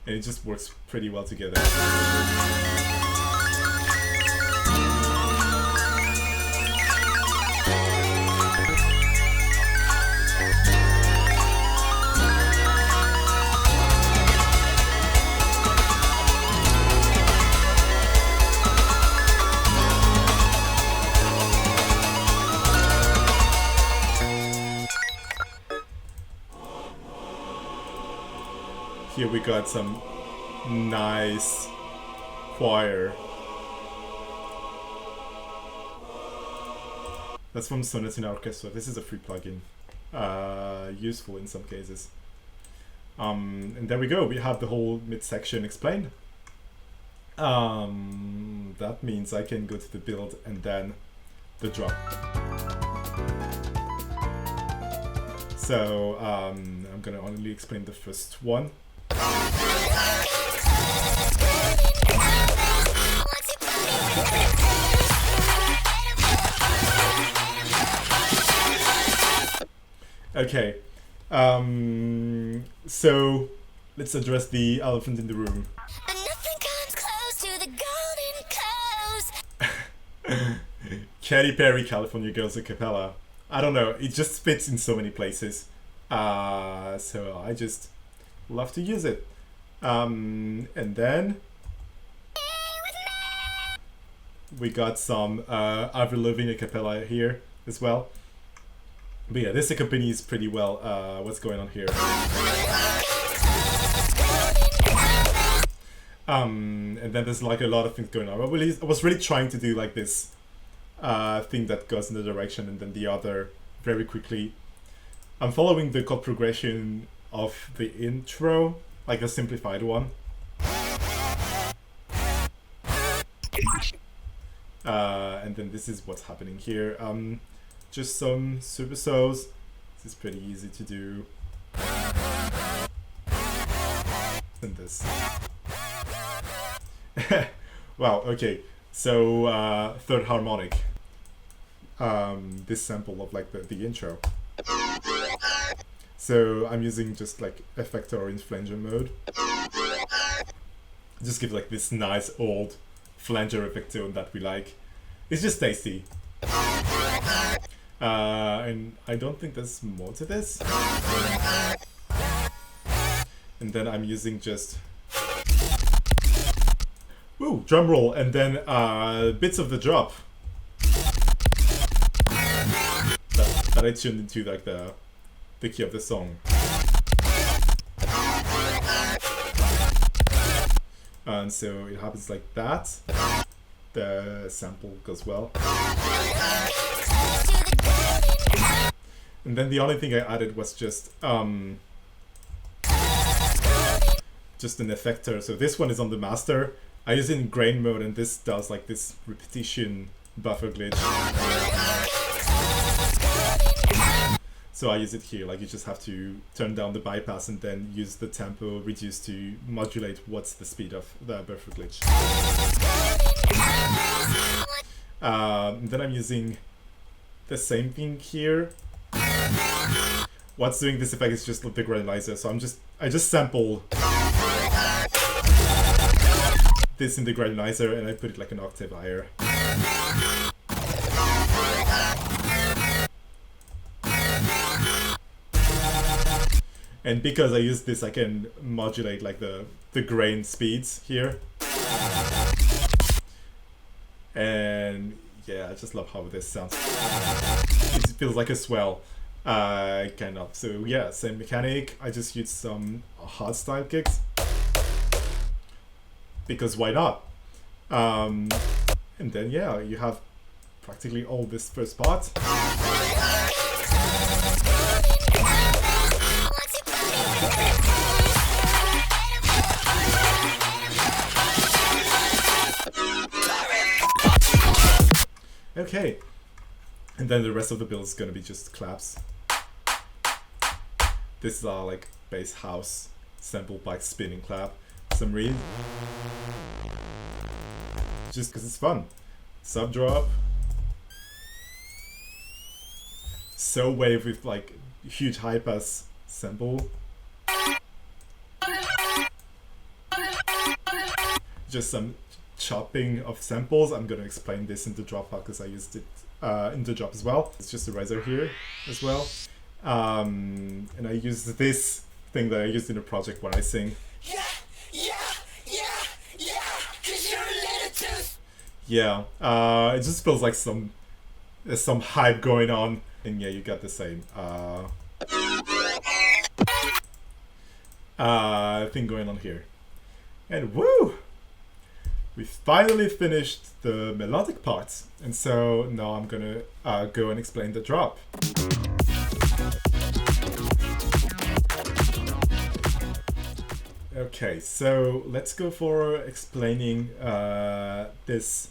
And it just works pretty well together. Here we got some nice choir. That's from Sonata Orchestra. This is a free plugin. Useful in some cases. And there we go. We have the whole midsection explained. That means I can go to the build and then the drop. So I'm gonna only explain the first one. Okay, so let's address the elephant in the room. But nothing comes close to the golden coast. Katy Perry, California Girls a cappella. I don't know, it just fits in so many places. So I just love to use it. And then we got some Avril Lavigne a cappella here as well. But yeah, this accompanies pretty well what's going on here. And then there's like a lot of things going on. I was really trying to do like this thing that goes in the direction and then the other very quickly. I'm following the chord progression of the intro, like a simplified one. And then this is what's happening here. Just some super solos. This is pretty easy to do. And this. Wow, okay. So third harmonic. This sample of like the intro. So I'm using just like effector in flanger mode. Just give like this nice old flanger effect tone that we like. It's just tasty. And I don't think there's more to this. And then I'm using just drum roll and then bits of the drop that I tuned into like the key of the song. And so it happens like that. The sample goes well. And then the only thing I added was just an effector. So this one is on the master. I use it in grain mode and this does like this repetition buffer glitch. So I use it here, like you just have to turn down the bypass and then use the tempo reduce to modulate what's the speed of the buffer glitch. Then I'm using the same thing here. What's doing this effect is just the granulizer, so I just sample this in the granulizer and I put it like an octave higher. And because I use this, I can modulate like the grain speeds here. And yeah, I just love how this sounds. It feels like a swell, kind of. So yeah, same mechanic. I just used some hardstyle kicks. Because why not? And then yeah, you have practically all this first part. Okay, And then the rest of the build is gonna be just claps. This is our like bass house sampled by spinning clap. Some reed. Just because it's fun. Sub drop. So wave with like huge high pass sample. Just some chopping of samples. I'm gonna explain this in the drop file because I used it in the drop as well. It's just a riser here as well. And I use this thing that I used in the project when I sing. Yeah, it just feels like there's some hype going on, and yeah, you got the same thing going on here. And woo! We finally finished the melodic parts, and so now I'm gonna go and explain the drop. Okay, so let's go for explaining this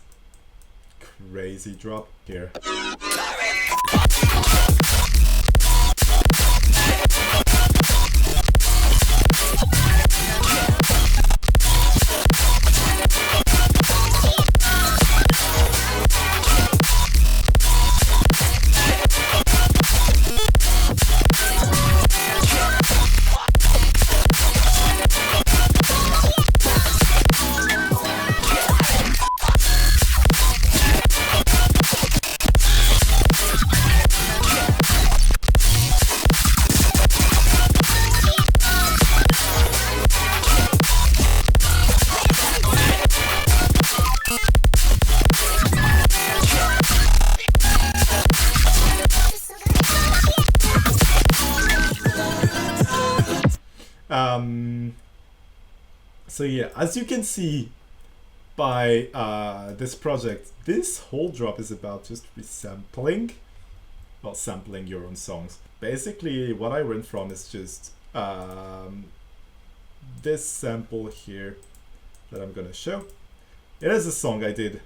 crazy drop here. So yeah, as you can see by this project, this whole drop is about just resampling, well, sampling your own songs. Basically, what I went from is just this sample here that I'm gonna show. It is a song I did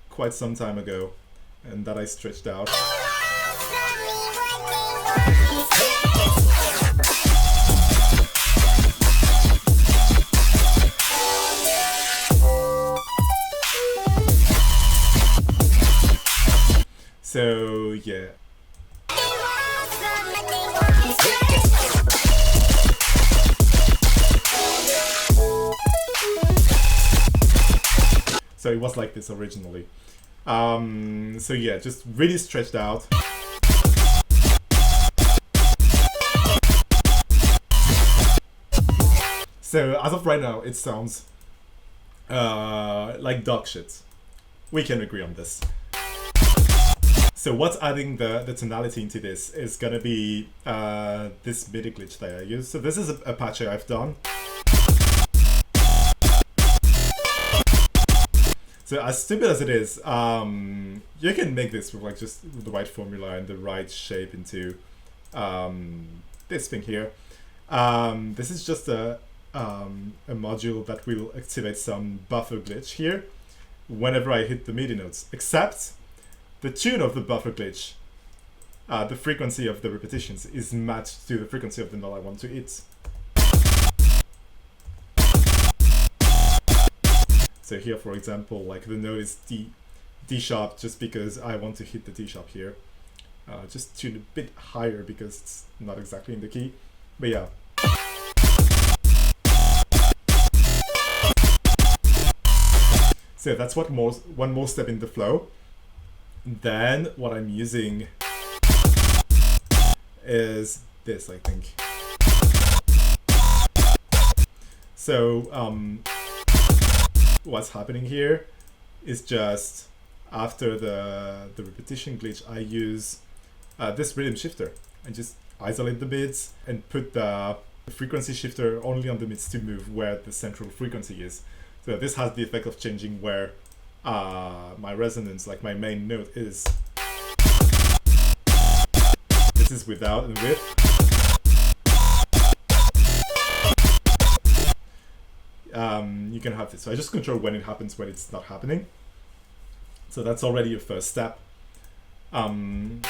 quite some time ago and that I stretched out. So yeah. So it was like this originally. So yeah, just really stretched out. So as of right now, it sounds like dog shit. We can agree on this. So what's adding the tonality into this is gonna be this MIDI glitch that I use. So this is a patch I've done. So as stupid as it is, you can make this with like just the right formula and the right shape into this thing here. This is just a module that will activate some buffer glitch here whenever I hit the MIDI notes, except the tune of the buffer glitch, the frequency of the repetitions is matched to the frequency of the note I want to hit. So here, for example, like the note is D sharp just because I want to hit the D sharp here. Just tune a bit higher because it's not exactly in the key, but yeah. So that's one more step in the flow. Then what I'm using is this, I think. So what's happening here is just after the repetition glitch, I use this rhythm shifter and just isolate the mids and put the frequency shifter only on the mids to move where the central frequency is. So this has the effect of changing where my resonance, like my main note, is. This is without and with. You can have this. So I just control when it happens, when it's not happening. So that's already a first step. Then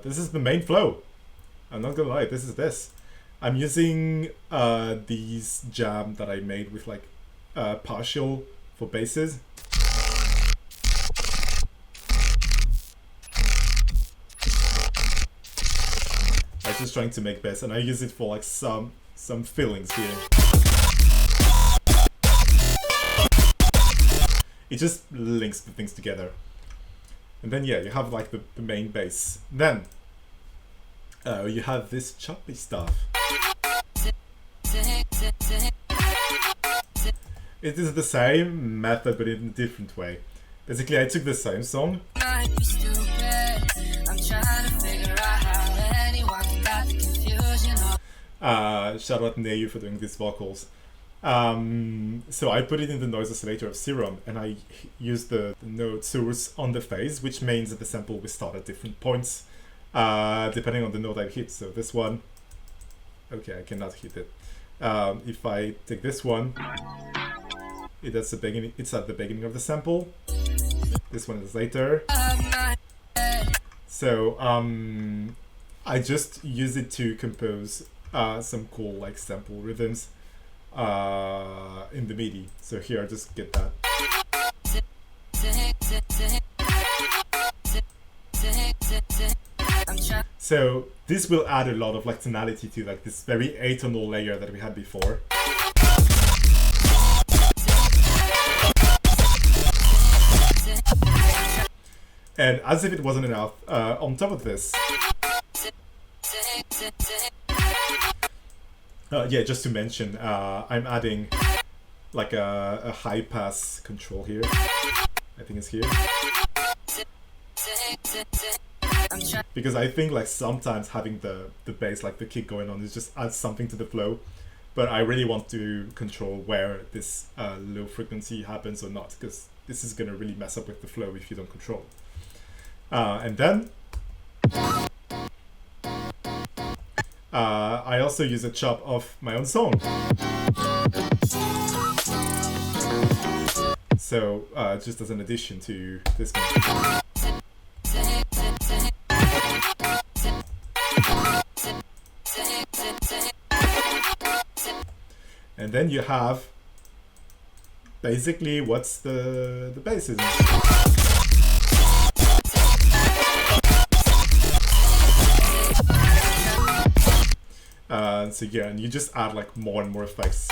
this is the main flow. I'm not gonna lie, this is this. I'm using these jam that I made with like partial for basses. I'm just trying to make bass, and I use it for like some fillings here. It just links the things together. And then yeah, you have like the main bass. Then you have this choppy stuff. It is the same method, but in a different way. Basically, I took the same song. Shout out Neyu for doing these vocals. So I put it in the noise oscillator of Serum, and I used the note source on the phase, which means that the sample will start at different points, depending on the note I hit. So this one, okay, I cannot hit it. If I take this one, it's at the beginning of the sample. This one is later. So I just use it to compose some cool like sample rhythms in the MIDI. So here I just get that. So this will add a lot of like tonality to like this very atonal layer that we had before. And as if it wasn't enough, on top of this, yeah, just to mention, I'm adding like a high pass control here. I think it's here. Because I think like sometimes having the bass, like the kick going on, is just adds something to the flow. But I really want to control where this low frequency happens or not, because this is gonna really mess up with the flow if you don't control. And then I also use a chop of my own song. So just as an addition to this one. And then you have basically what's the bass is. So yeah, and you just add like more and more effects.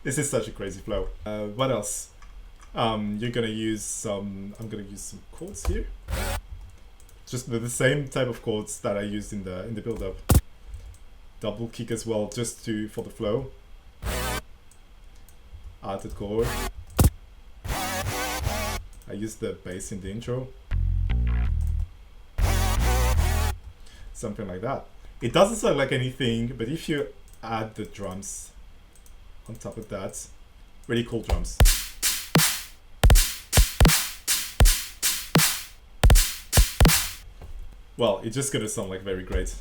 This is such a crazy flow. What else? You're gonna use some. I'm gonna use some chords here. Just the same type of chords that I used in the build-up. Double kick as well, just for the flow. Add the chord. I used the bass in the intro. Something like that. It doesn't sound like anything, but if you add the drums on top of that, really cool drums. Well, it's just gonna sound like very great.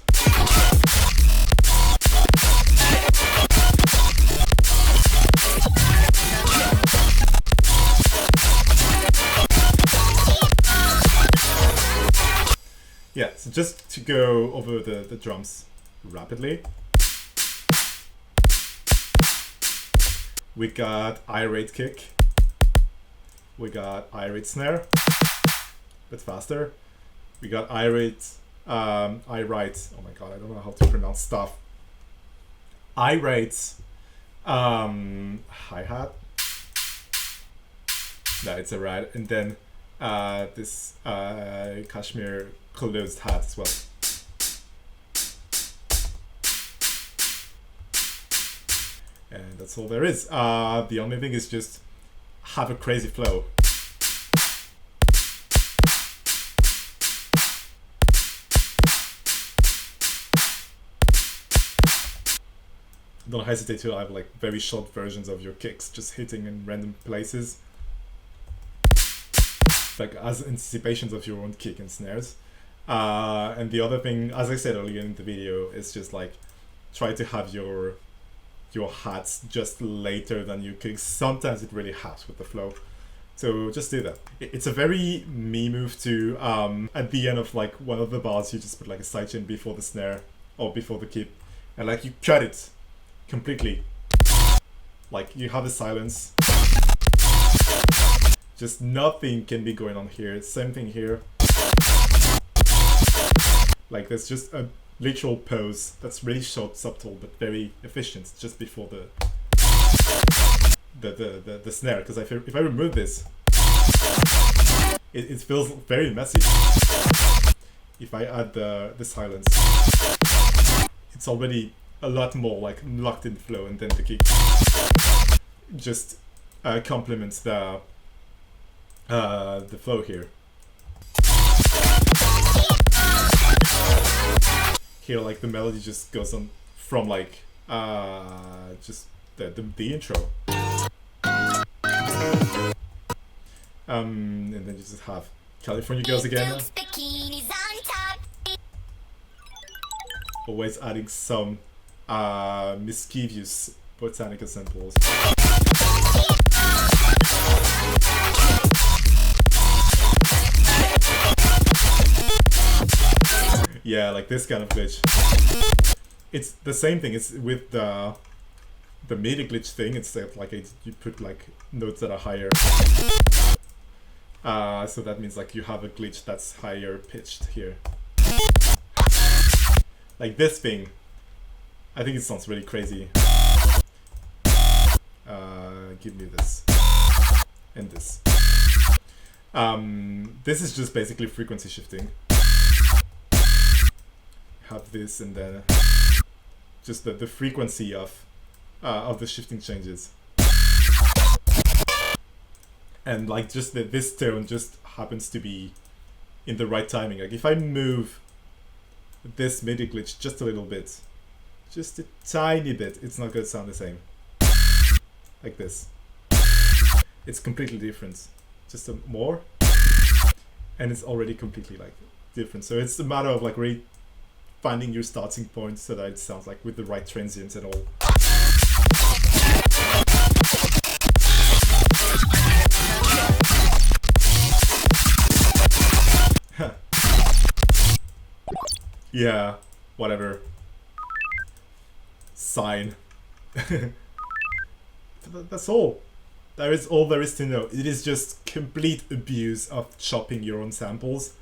Yeah, so just to go over the drums rapidly. We got irate kick. We got irate snare, but faster. We got irate, irate, oh my god, I don't know how to pronounce stuff. Irate hi-hat. No, it's a rat. And then this cashmere closed hat as well. And that's all there is. The only thing is just have a crazy flow. Don't hesitate to have like very short versions of your kicks just hitting in random places. like as anticipations of your own kick and snares. And the other thing, as I said earlier in the video, is just like try to have your hats just later than your kicks. Sometimes it really helps with the flow. So just do that. It's a very me move to at the end of like one of the bars, you just put like a sidechain before the snare or before the kick, and like you cut it completely. Like you have a silence. Just nothing can be going on here. Same thing here. Like there's just a literal pause that's really short, subtle, but very efficient just before the snare. Because if I remove this, it feels very messy. If I add the silence, it's already a lot more like locked in flow, and then the kick just complements the flow here. Here, like the melody just goes on from like just the intro, and then you just have California Girls again. Always adding some mischievous botanica samples. Yeah, like this kind of glitch. It's the same thing. It's with the MIDI glitch thing. It's like you put like notes that are higher. So that means like you have a glitch that's higher pitched here. Like this thing. I think it sounds really crazy. Give me this and this. This is just basically frequency shifting. Have this and then just the frequency of the shifting changes, and like just this tone just happens to be in the right timing. Like if I move this MIDI glitch just a little bit, just a tiny bit, it's not gonna sound the same. Like this, it's completely different. Just a more, and it's already completely like different. So it's a matter of like really finding your starting point so that it sounds like with the right transients and all. Yeah, whatever. Sign. That's all. That is all there is to know. It is just complete abuse of chopping your own samples.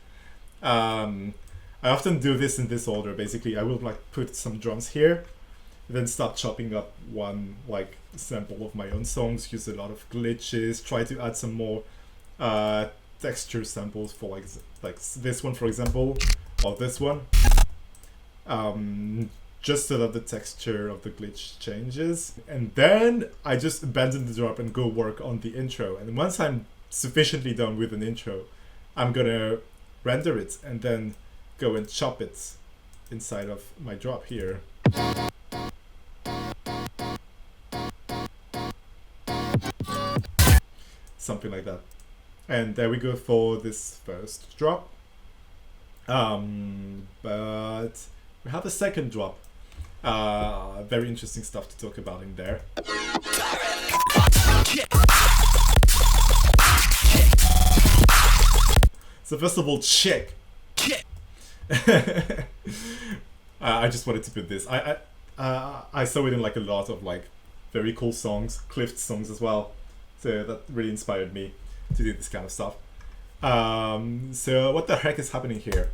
I often do this in this order. Basically, I will like put some drums here, then start chopping up one like sample of my own songs, use a lot of glitches, try to add some more texture samples for like this one, for example, or this one, just so that the texture of the glitch changes. And then I just abandon the drop and go work on the intro. And once I'm sufficiently done with an intro, I'm gonna render it and then go and chop it inside of my drop here. Something like that. And there we go for this first drop. But we have a second drop. Very interesting stuff to talk about in there. So first of all, check. I just wanted to put this. I saw it in like a lot of like very cool songs, Clift songs as well. So that really inspired me to do this kind of stuff. So what the heck is happening here?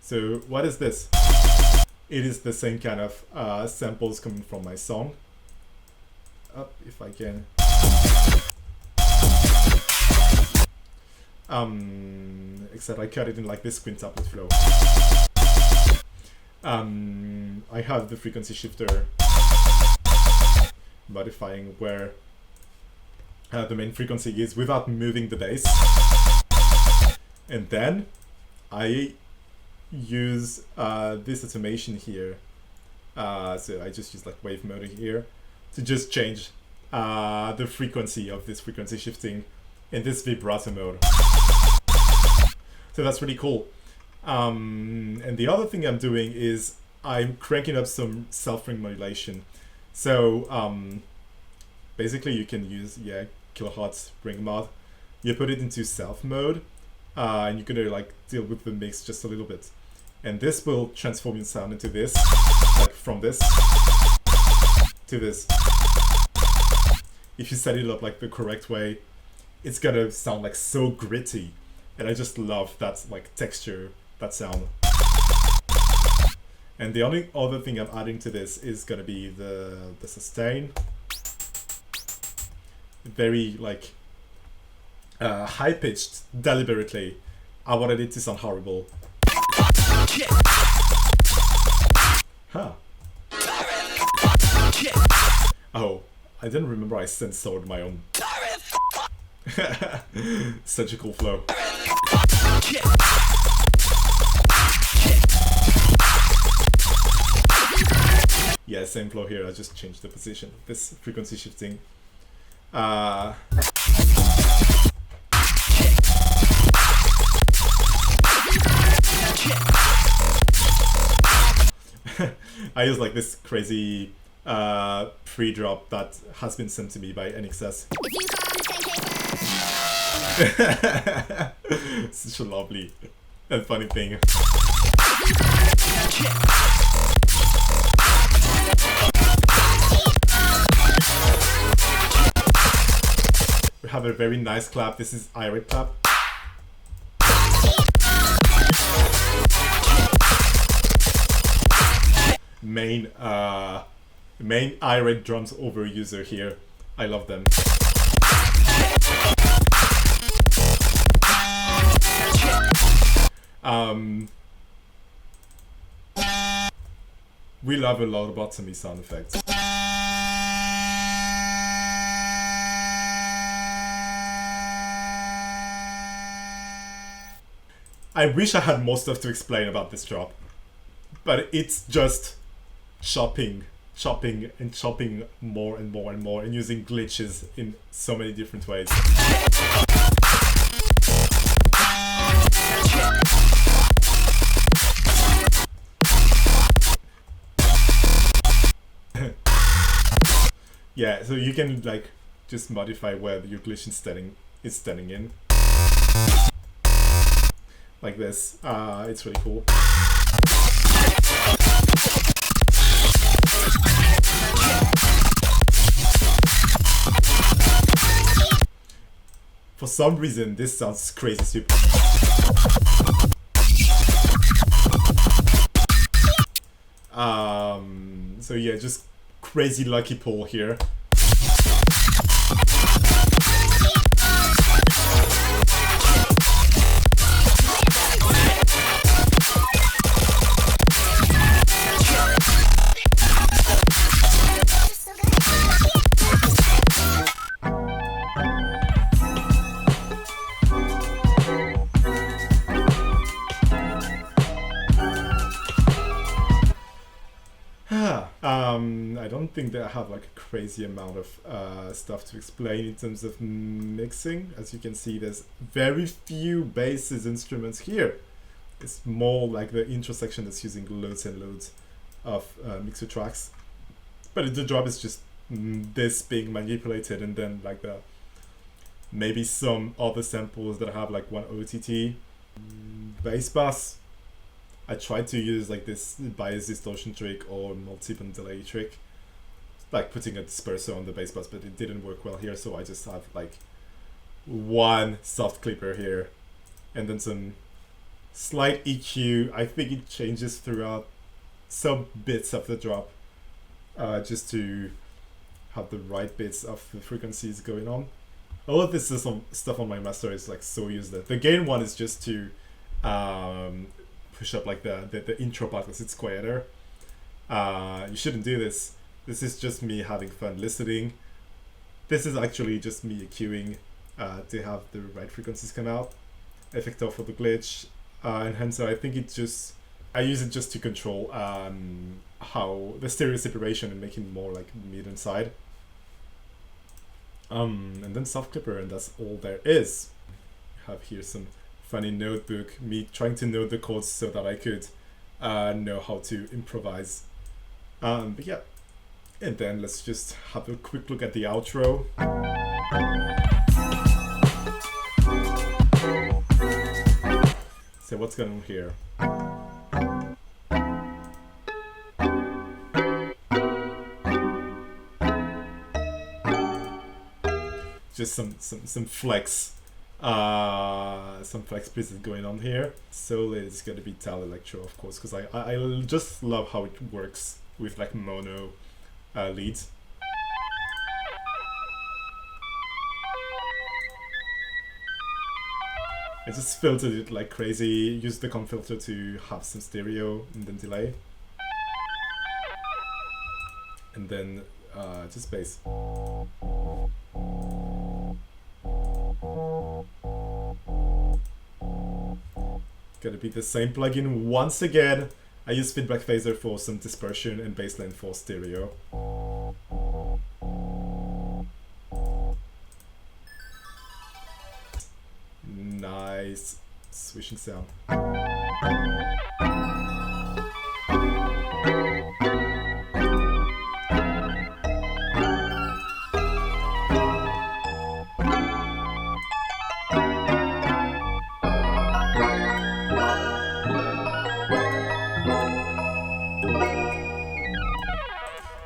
So what is this? It is the same kind of samples coming from my song. Up if I can. Except I cut it in like this quintuplet flow. I have the frequency shifter modifying where the main frequency is without moving the bass, and then I use this automation here. So I just use like wave mode here to just change the frequency of this frequency shifting in this vibrato mode. So that's really cool. And the other thing I'm doing is I'm cranking up some self-ring modulation. So basically you can use kilohertz ring mod. You put it into self mode, and you're gonna like deal with the mix just a little bit. And this will transform your sound into this, like from this to this. If you set it up like the correct way, it's gonna sound like so gritty. And I just love that like texture, that sound. And the only other thing I'm adding to this is gonna be the sustain. Very like high pitched deliberately. I wanted it to sound horrible. Huh. Oh, I didn't remember I censored my own. Such a cool flow. Yeah, same flow here. I just changed the position. This frequency shifting. I use like this crazy pre-drop that has been sent to me by NXS. Such a lovely and funny thing. We have a very nice clap. This is irate clap. Main irate drums over user here. I love them. We love a lobotomy sound effects. I wish I had more stuff to explain about this drop, but it's just chopping and chopping more and more and more and using glitches in so many different ways. Yeah, so you can like just modify where your glitch is standing in. Like this. It's really cool. For some reason, this sounds crazy super. So yeah, just crazy lucky pull here. I don't think that I have like a crazy amount of stuff to explain in terms of mixing. As you can see, there's very few basses instruments here. It's more like the intro section that's using loads and loads of mixer tracks. But the job is just this being manipulated, and then like the maybe some other samples that have like one OTT. Bass bus. I tried to use like this bias distortion trick or multi-band delay trick, like putting a disperser on the bass bus, but it didn't work well here, so I just have like one soft clipper here and then some slight EQ. I think it changes throughout some bits of the drop, just to have the right bits of the frequencies going on. All of this is some stuff on my master is like so useless. The gain one is just to push up like the intro part because it's quieter. You shouldn't do this. This is just me having fun listening. This is actually just me EQing to have the right frequencies come out. Effector for the glitch. Enhancer, I think I use it just to control how the stereo separation and making more like mid and side. And then soft clipper, and that's all there is. I have here some funny notebook, me trying to know the chords so that I could know how to improvise. But yeah, and then let's just have a quick look at the outro. So what's going on here? Just some flex, some flex pieces going on here. Solo is gonna be Tal Electro, of course, because I just love how it works with like mono leads. I just filtered it like crazy, used the comp filter to have some stereo and then delay. And then just bass. Gonna be the same plugin once again. I use Feedback Phaser for some dispersion and bassline for stereo. Nice swishing sound.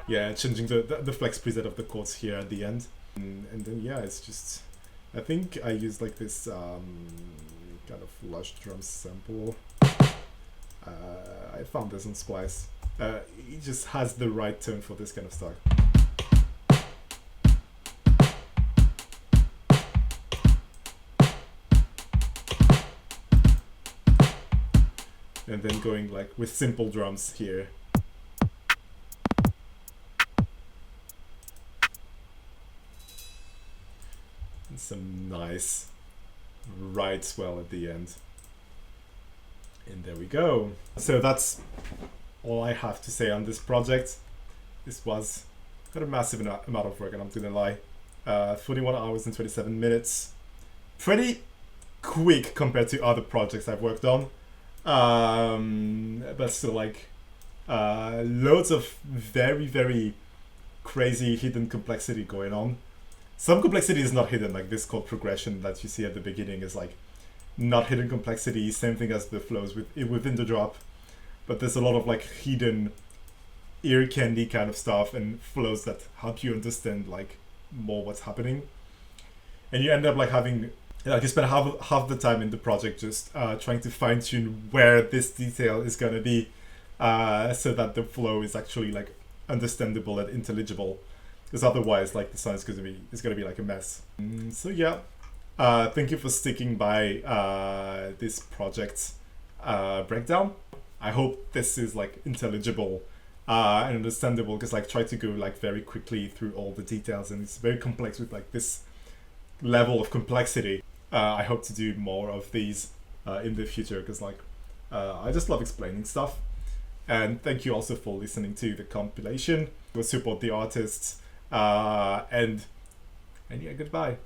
Yeah, changing the flex preset of the chords here at the end. And then yeah, it's just, I think I used like this kind of lush drum sample. I found this on Splice. It just has the right tone for this kind of stuff. And then going like with simple drums here. And some nice right swell at the end. And there we go. So that's all I have to say on this project. This was quite a massive amount of work, and I'm gonna lie. 41 hours and 27 minutes. Pretty quick compared to other projects I've worked on. But still, like, loads of very crazy hidden complexity going on. Some complexity is not hidden, like this chord progression that you see at the beginning is like not hidden complexity, same thing as the flows within the drop. But there's a lot of like hidden ear candy kind of stuff and flows that help you understand like more what's happening. And you end up like having, like you spend half the time in the project just trying to fine tune where this detail is gonna be so that the flow is actually like understandable and intelligible. Because otherwise, like the sound is gonna be like a mess. So yeah, thank you for sticking by this project breakdown. I hope this is like intelligible and understandable. Because like try to go like very quickly through all the details, and it's very complex with like this level of complexity. I hope to do more of these in the future. Because like I just love explaining stuff. And thank you also for listening to the compilation. Go support the artists. And yeah, goodbye.